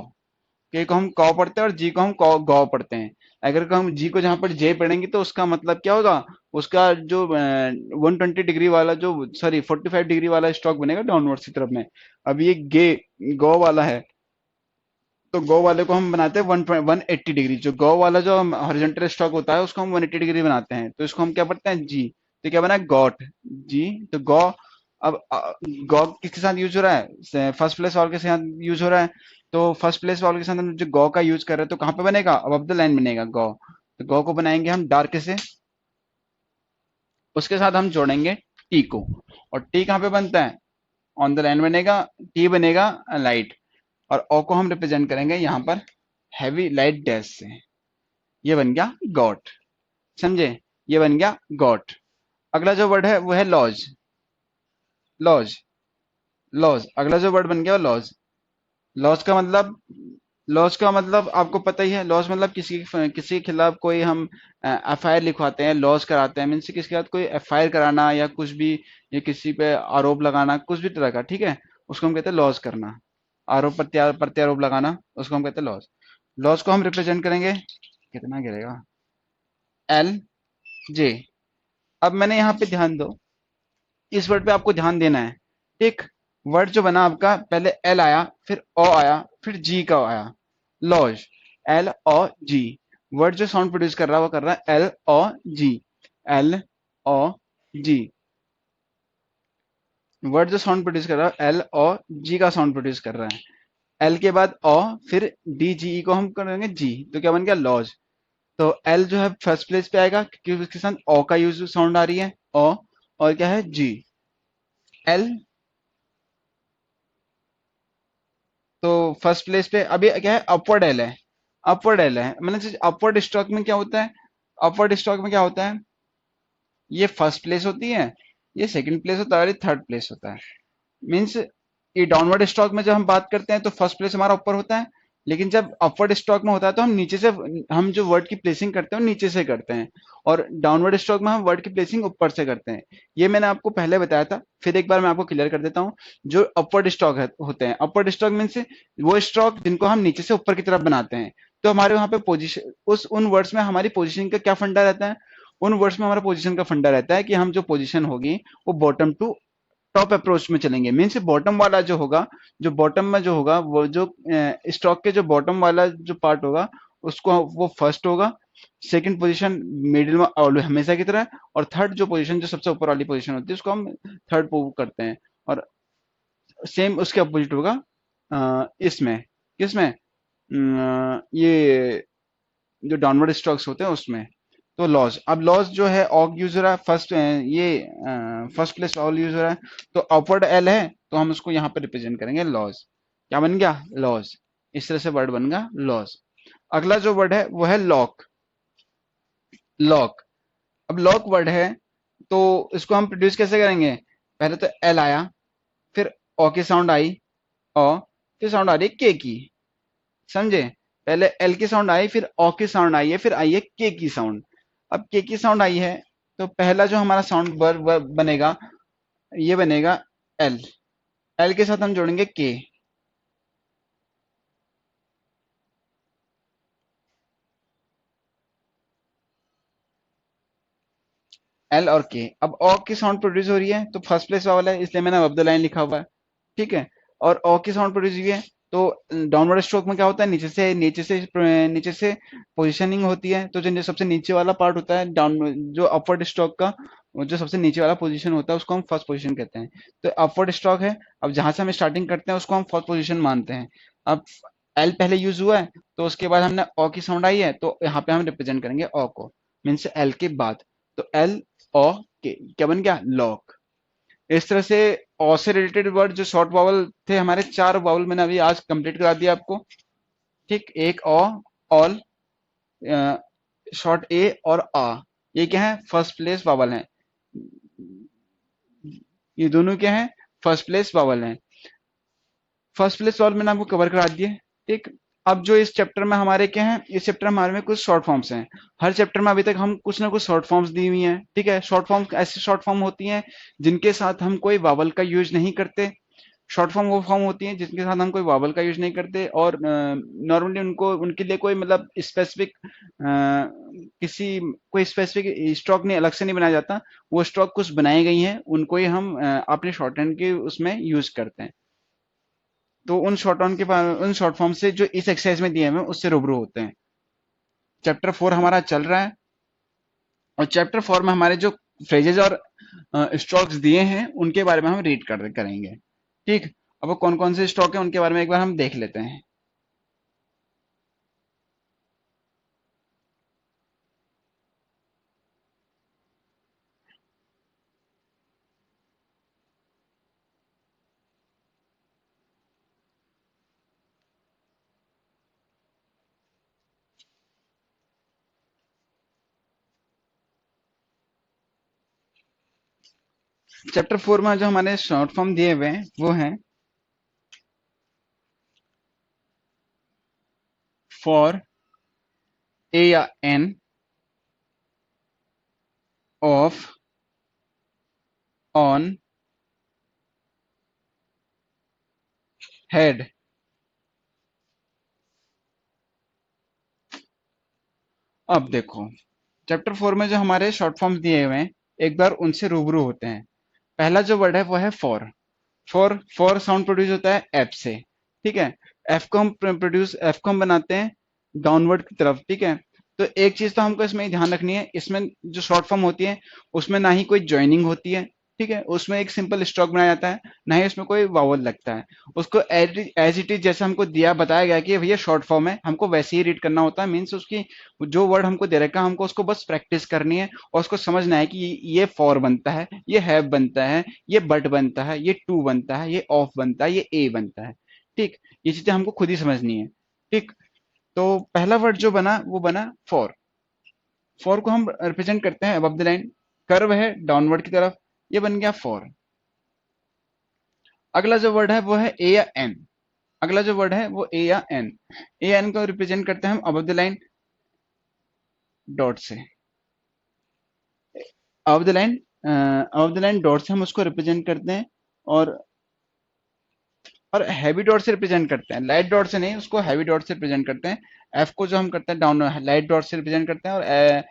के को हम कौ पढ़ते हैं और जी को हम कौ गौ पढ़ते हैं। अगर हम जी को जहां पर जे पढ़ेंगे तो उसका मतलब क्या होगा? उसका जो 120 डिग्री वाला जो, सॉरी 45 डिग्री वाला स्ट्रोक बनेगा डाउनवर्ड की तरफ में। अब ये गे गौ वाला है, तो गो वाले को हम बनाते हैं 180 डिग्री। जो गो वाला जो हॉरिजॉन्टल स्ट्रोक होता है उसको हम 180 डिग्री बनाते हैं, तो इसको हम क्या पढ़ते हैं? जी। तो क्या बना? गॉट, जी, तो गो। अब गो किसके साथ यूज हो रहा है? फर्स्ट प्लेस वाले के साथ यूज हो रहा है, तो फर्स्ट प्लेस वाले के साथ हम जो गो का यूज कर रहे हैं तो कहाँ पे बनेगा? अब द लाइन बनेगा गो, तो गो को बनाएंगे हम डार्क से, उसके साथ हम जोड़ेंगे टी को, और टी कहाँ पे बनता है? ऑन द लाइन बनेगा, टी बनेगा लाइट, और ओ को हम रिप्रेजेंट करेंगे यहाँ पर हैवी लाइट डैश से, ये बन गया गॉट। समझे? ये बन गया गॉट। अगला जो वर्ड है वो है लॉज, लॉज, लॉज, अगला जो वर्ड बन गया वो लॉज। लॉज का मतलब, लॉज का मतलब आपको पता ही है, लॉज मतलब किसी के खिलाफ कोई हम एफ आई आर लिखवाते हैं, लॉज कराते हैं, मीन्स किसी के साथ कोई एफ आई आर कराना या कुछ भी, या किसी पे आरोप लगाना, कुछ भी तरह का, ठीक है, उसको हम कहते हैं लॉज करना, आरोप प्रत्यारोप लगाना, उसको हम कहते हैं लॉज। लॉज को हम रिप्रेजेंट करेंगे, कितना गिरेगा? L J. अब मैंने यहाँ पे ध्यान दो, इस वर्ड पे आपको ध्यान देना है, ठीक। वर्ड जो बना आपका, पहले एल आया, फिर ओ आया, फिर जी का आया, laws, L O G. Word जो साउंड प्रोड्यूस कर रहा है वो कर रहा है एल ओ जी, एल ओ जी। वर्ड जो साउंड प्रोड्यूस कर रहा है एल ओ जी का साउंड प्रोड्यूस कर रहा है। एल के बाद ओ, फिर डी जी ई को हम करेंगे जी, तो क्या बन गया? लॉज। तो एल जो है फर्स्ट प्लेस पे आएगा क्योंकि उसके साथ ओ का यूज साउंड आ रही है, ओ, और क्या है? जी। एल, तो फर्स्ट प्लेस पे अभी क्या है? अपवर्ड एल है, अपवर्ड एल है, मतलब अपवर्ड स्ट्रोक में क्या होता है? अपवर्ड स्ट्रोक में क्या होता है? ये फर्स्ट प्लेस होती है, ये सेकंड प्लेस होता है, और ये थर्ड प्लेस होता है। मीन्स ये डाउनवर्ड स्ट्रोक में जब हम बात करते हैं तो फर्स्ट प्लेस हमारा ऊपर होता है, लेकिन जब अपवर्ड स्ट्रोक में होता है तो हम नीचे से, हम जो वर्ड की प्लेसिंग करते हैं वो नीचे से करते हैं, और डाउनवर्ड स्ट्रोक में हम वर्ड की प्लेसिंग ऊपर से करते हैं। ये मैंने आपको पहले बताया था, फिर एक बार मैं आपको क्लियर कर देता हूँ। जो अपवर्ड स्ट्रोक होते हैं, अपवर्ड स्ट्रोक मीन्स वो स्ट्रोक जिनको हम नीचे से ऊपर की तरफ बनाते हैं, तो हमारे वहां पे पोजिशन, उस उन वर्ड्स में हमारी पोजिशन का क्या फंडा रहता है? उन वर्ड्स में हमारा पोजिशन का फंडा रहता है कि हम जो पोजिशन होगी वो बॉटम टू टॉप अप्रोच में चलेंगे। मीन्स बॉटम वाला जो होगा, जो बॉटम में जो होगा, वो जो स्टॉक के जो बॉटम वाला जो पार्ट होगा उसको वो फर्स्ट होगा, सेकंड पोजीशन मिडिल में ऑलवेज हमेशा की तरह, और थर्ड जो पोजीशन जो सबसे ऊपर वाली पोजीशन होती है उसको हम थर्ड मूव करते हैं। और सेम उसके अपोजिट होगा इसमें, किसमें? ये जो डाउनवर्ड स्ट्रोक्स होते हैं उसमें। तो लॉज, अब लॉज जो है ऑग यूज हो रहा है फर्स्ट, ये फर्स्ट प्लेस ऑल यूज हो रहा है, तो अपवर्ड एल है, तो हम उसको यहाँ पे रिप्रेजेंट करेंगे लॉज। क्या बन गया? लॉज। इस तरह से वर्ड बन गया लॉज। अगला जो वर्ड है वो है लॉक, लॉक। अब लॉक वर्ड है, तो इसको हम प्रोड्यूस कैसे करेंगे? पहले तो एल आया, फिर ओ की साउंड आई, ओ, फिर साउंड आ रही है के की, समझे? पहले एल की साउंड आई, फिर ओ की साउंड आई है, फिर आई है के की साउंड। अब के की साउंड आई है, तो पहला जो हमारा साउंड बनेगा, ये बनेगा एल, एल के साथ हम जोड़ेंगे के, एल और के। अब ओ की साउंड प्रोड्यूस हो रही है तो फर्स्ट प्लेस वाला है, इसलिए मैंने अब द लाइन लिखा हुआ है। ठीक है। और ओ की साउंड प्रोड्यूस हुई है तो डाउनवर्ड स्ट्रोक में क्या होता है, नीचे से पोजीशनिंग होती है। तो जो सबसे नीचे वाला पार्ट होता है डाउन, जो अपवर्ड स्ट्रोक का, वो जो सबसे नीचे वाला पोजीशन होता है उसको हम फर्स्ट पोजीशन कहते हैं। तो अपवर्ड स्ट्रोक है। अब जहां से हम स्टार्टिंग करते हैं उसको हम फर्स्ट पोजीशन मानते हैं। अब एल पहले यूज हुआ है तो उसके बाद हमने ओ की साउंड आई है तो यहाँ पे हम रिप्रेजेंट करेंगे ओ को, मीन्स एल के बाद। तो एल ओ के क्या बन गया, लॉक। इस तरह से ओ से रिलेटेड वर्ड जो शॉर्ट वावल थे हमारे, 4 वावल मैंने अभी आज कंप्लीट करा दिया आपको। ठीक, एक ओ, ऑल, शॉर्ट ए और आ, ये क्या है, फर्स्ट प्लेस वावल है। ये दोनों क्या है, फर्स्ट प्लेस वावल है। फर्स्ट प्लेस वावल मैंने आपको कवर करा दिए। ठीक। अब जो इस चैप्टर में हमारे क्या है, इस चैप्टर में हमारे में कुछ शॉर्ट फॉर्म्स हैं। हर चैप्टर में अभी तक हम कुछ ना कुछ शॉर्ट फॉर्म्स दी हुई हैं। ठीक है। शॉर्ट फॉर्म ऐसी शॉर्ट फॉर्म होती हैं जिनके साथ हम कोई वावल का यूज नहीं करते। शॉर्ट फॉर्म वो फॉर्म होती हैं जिनके साथ हम कोई वावल का यूज नहीं करते, और नॉर्मली उनको उनके लिए कोई मतलब स्पेसिफिक किसी कोई स्पेसिफिक स्ट्रोक नहीं, अलग से नहीं बनाया जाता। वो स्ट्रोक कुछ बनाई गई हैं, उनको ही हम अपने शॉर्ट हैंड के उसमें यूज करते हैं। तो उन शॉर्ट फॉर्म से जो इस एक्सरसाइज में दिए हुए हैं उससे रूबरू होते हैं। चैप्टर 4 हमारा चल रहा है, और चैप्टर 4 में हमारे जो फ्रेजेस और स्ट्रोक्स दिए हैं उनके बारे में हम रीड करेंगे। ठीक। अब वो कौन कौन से स्ट्रोक है उनके बारे में एक बार हम देख लेते हैं। चैप्टर 4 में जो हमारे शॉर्ट फॉर्म दिए हुए हैं वो हैं फॉर, ए या एन, ऑफ, ऑन, हेड। अब देखो, चैप्टर 4 में जो हमारे शॉर्ट फॉर्म्स दिए हुए हैं एक बार उनसे रूबरू होते हैं। पहला जो वर्ड है वो है फॉर। फॉर साउंड प्रोड्यूस होता है एफ से। ठीक है। एफ को हम बनाते हैं डाउनवर्ड की तरफ। ठीक है। तो एक चीज तो हमको इसमें ध्यान रखनी है, इसमें जो शॉर्ट फॉर्म होती है उसमें ना ही कोई ज्वाइनिंग होती है। ठीक है। उसमें एक सिंपल स्ट्रोक बनाया जाता है, ना ही उसमें कोई वावल लगता है। उसको एज इट इज जैसे हमको दिया बताया गया कि भैया शॉर्ट फॉर्म है, हमको वैसे ही रीड करना होता है। मीन्स उसकी जो वर्ड हमको दे रखा है हमको उसको बस प्रैक्टिस करनी है, और उसको समझना है कि ये फॉर बनता है, ये हैव बनता है, ये बट बनता है, ये टू बनता है, ये ऑफ बनता है, ये ए बनता है। ठीक। ये चीजें हमको खुद ही समझनी है। ठीक। तो पहला वर्ड जो बना वो बना फॉर। फॉर को हम रिप्रेजेंट करते हैं अबव द लाइन, कर्व है डाउनवर्ड की तरफ, ये बन गया फॉर। अगला जो वर्ड है वो है ए या एन। अगला जो वर्ड है वो ए या एन। ए एन को रिप्रेजेंट करते हैं हम अबव द लाइन डॉट से। अबव द लाइन डॉट से हम उसको रिप्रेजेंट करते हैं, और हैवी डॉट से रिप्रेजेंट करते हैं, लाइट डॉट से नहीं, उसको हैवी डॉट से रिप्रेजेंट करते हैं। एफ को जो हम करते हैं डाउन लाइट डॉट से रिप्रेजेंट करते हैं,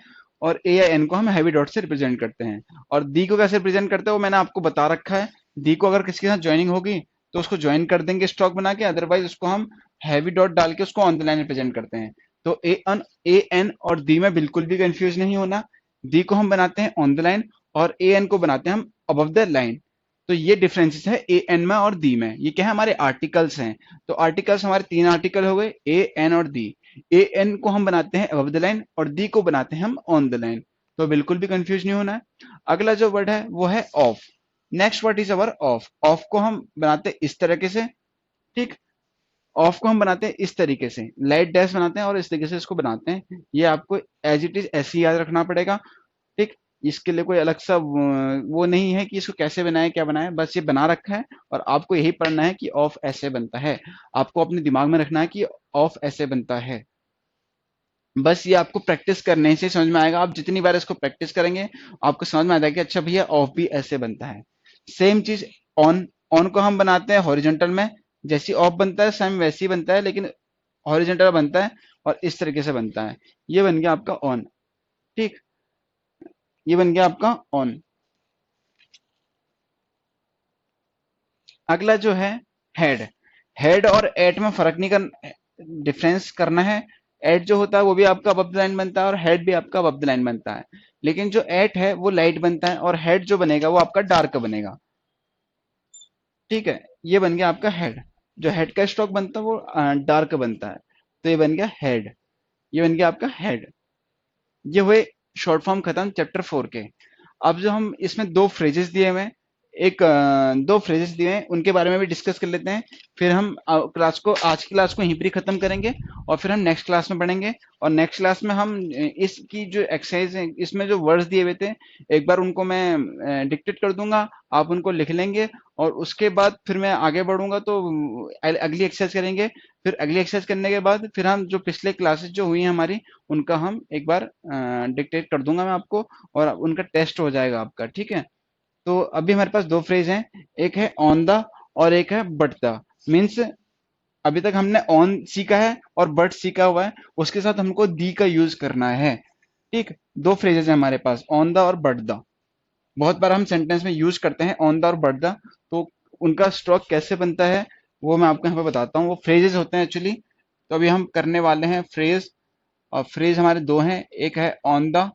और ए या एन को हम हैवी डॉट से रिप्रेजेंट करते हैं। और दी को कैसे रिप्रेजेंट करते हैं वो मैंने आपको बता रखा है। दी को अगर किसी के साथ ज्वाइनिंग होगी तो उसको ज्वाइन कर देंगे स्टॉक बना के, अदरवाइज उसको हम हैवी डॉट डाल के उसको ऑन द लाइन रिप्रेजेंट करते हैं। तो ए एन और दी में बिल्कुल भी कंफ्यूज नहीं होना। दी को हम बनाते हैं ऑन द लाइन, और ए एन को बनाते हैं हम अबव द लाइन। तो ये डिफरेंसेस है ए एन में और दी में। ये क्या है, हमारे आर्टिकल्स हैं। तो आर्टिकल्स हमारे 3 आर्टिकल हो गए, ए एन और दी। ए एन को हम बनाते हैं अबव द लाइन, और दी को बनाते हैं हम ऑन द लाइन। तो बिल्कुल भी कंफ्यूज नहीं होना है। अगला जो वर्ड है वो है of. Next word is our of. Of को हम बनाते हैं इस तरीके से। ठीक। ऑफ को हम बनाते हैं इस तरीके से, लाइट डैश बनाते हैं और इस तरीके से इसको बनाते हैं। ये आपको एज इट इज ऐसे ही याद रखना पड़ेगा। ठीक। इसके लिए कोई अलग सा वो नहीं है कि इसको कैसे बनाए क्या बनाए, बस ये बना रखा है और आपको यही पढ़ना है कि ऑफ ऐसे बनता है। आपको अपने दिमाग में रखना है कि ऑफ ऐसे बनता है। बस ये आपको प्रैक्टिस करने से समझ में आएगा। आप जितनी बार इसको प्रैक्टिस करेंगे आपको समझ में आता है कि अच्छा भैया ऑफ भी ऐसे बनता है। सेम चीज ऑन। ऑन को हम बनाते हैं हॉरिजॉन्टल में, जैसी ऑफ बनता है सेम वैसे ही बनता है, लेकिन हॉरिजॉन्टल बनता है और इस तरीके से बनता है। ये बन गया आपका ऑन। ठीक। ये बन गया आपका ऑन। अगला जो है हेड। हेड और एट में फर्क नहीं कर, डिफरेंस करना है। एट जो होता है वो भी आपका अबव द लाइन बनता है और हेड भी आपका अबव द लाइन बनता है, लेकिन जो एट है वो लाइट बनता है और हेड जो बनेगा वो आपका डार्क बनेगा। ठीक है, ये बन गया आपका हेड। जो हेड का स्ट्रोक बनता है वो डार्क बनता है, तो ये बन गया हेड। ये बन गया आपका हेड। ये हुए शॉर्ट फॉर्म खत्म चैप्टर 4 के। अब जो हम इसमें दो फ्रेजेस दिए हुए हैं, दो फ्रेजेस दिए हैं, उनके बारे में भी डिस्कस कर लेते हैं। फिर हम क्लास को, आज की क्लास को यहीं पर ही खत्म करेंगे और फिर हम नेक्स्ट क्लास में पढ़ेंगे। और नेक्स्ट क्लास में हम इसकी जो एक्सरसाइज है, इसमें जो वर्ड्स दिए हुए थे, एक बार उनको मैं डिक्टेट कर दूंगा, आप उनको लिख लेंगे और उसके बाद फिर मैं आगे बढ़ूंगा तो अगली एक्सरसाइज करेंगे। फिर अगली एक्सरसाइज करने के बाद फिर हम जो पिछले क्लासेस जो हुई हैं हमारी, उनका हम एक बार डिक्टेट कर दूंगा मैं आपको, और उनका टेस्ट हो जाएगा आपका। ठीक है, तो अभी हमारे पास दो फ्रेज हैं, एक है ऑन द और एक है बट द। मीन्स अभी तक हमने ऑन सीखा है और बट सीखा हुआ है, उसके साथ हमको दी का यूज करना है। ठीक, दो फ्रेजेस हैं हमारे पास, ऑन द और बट द। बहुत बार हम सेंटेंस में यूज करते हैं ऑन द और बट द, तो उनका स्ट्रोक कैसे बनता है वो मैं आपको यहाँ पे बताता हूँ। वो फ्रेजेस होते हैं एक्चुअली। तो अभी हम करने वाले हैं फ्रेज, और फ्रेज हमारे दो हैं, एक है ऑन द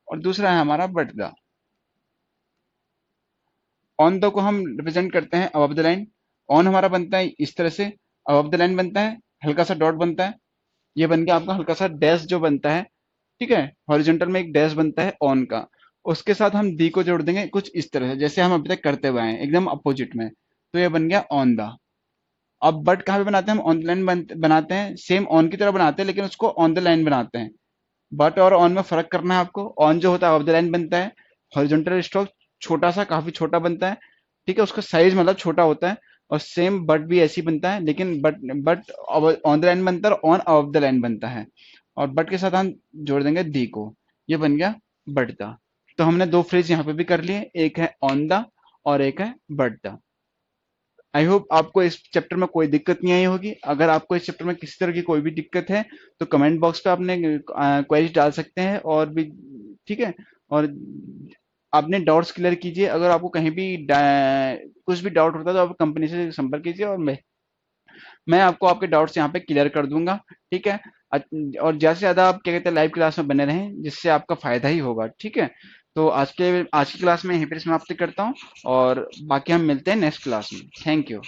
और दूसरा है हमारा बट द। ऑन द को हम रिप्रेजेंट करते हैं अबव द लाइन। ऑन हमारा बनता है इस तरह से, अबव द लाइन बनता है, हल्का सा डॉट बनता है, ये बन गया आपका हल्का सा डैश जो बनता है। ठीक है, हॉरिजॉन्टल में एक डैश बनता है ऑन का। उसके साथ हम दी को जोड़ देंगे कुछ इस तरह से, जैसे हम अभी तक करते हुए हैं एकदम अपोजिट में। तो ये बन गया ऑन द। अब बट कहाँ पे बनाते हैं हम? ऑन द लाइन बनाते हैं, सेम ऑन की तरह बनाते हैं लेकिन उसको ऑन द लाइन बनाते हैं। बट और ऑन में फर्क करना है आपको। ऑन जो होता है ऑफ द लाइन बनता है, हॉरिजॉन्टल स्ट्रोक छोटा सा, काफी छोटा बनता है। ठीक है, उसका साइज मतलब छोटा होता है। और सेम बट भी ऐसे ही बनता है, लेकिन बट ऑन द लाइन बनता है और ऑन ऑफ द लाइन बनता है। और बट के साथ हम जोड़ देंगे दी को, ये बन गया बट द। तो हमने दो फ्रेज यहाँ पे भी कर लिए, एक है ऑन द और एक है बट द। आई होप आपको इस चैप्टर में कोई दिक्कत नहीं आई होगी। अगर आपको इस चैप्टर में किसी तरह की कोई भी दिक्कत है तो कमेंट बॉक्स पे आपने क्वेरीज डाल सकते हैं और भी। ठीक है, और अपने डाउट्स क्लियर कीजिए। अगर आपको कहीं भी कुछ भी डाउट होता है तो आप कंपनी से संपर्क कीजिए और मैं आपको आपके डाउट्स यहाँ पे क्लियर कर दूंगा। ठीक है, और ज्यादा से ज्यादा आप क्या कहते हैं लाइव क्लास में बने रहें, जिससे आपका फायदा ही होगा। ठीक है, तो आज की क्लास में यहीं पर समाप्ति करता हूँ और बाकी हम मिलते हैं नेक्स्ट क्लास में। Thank you.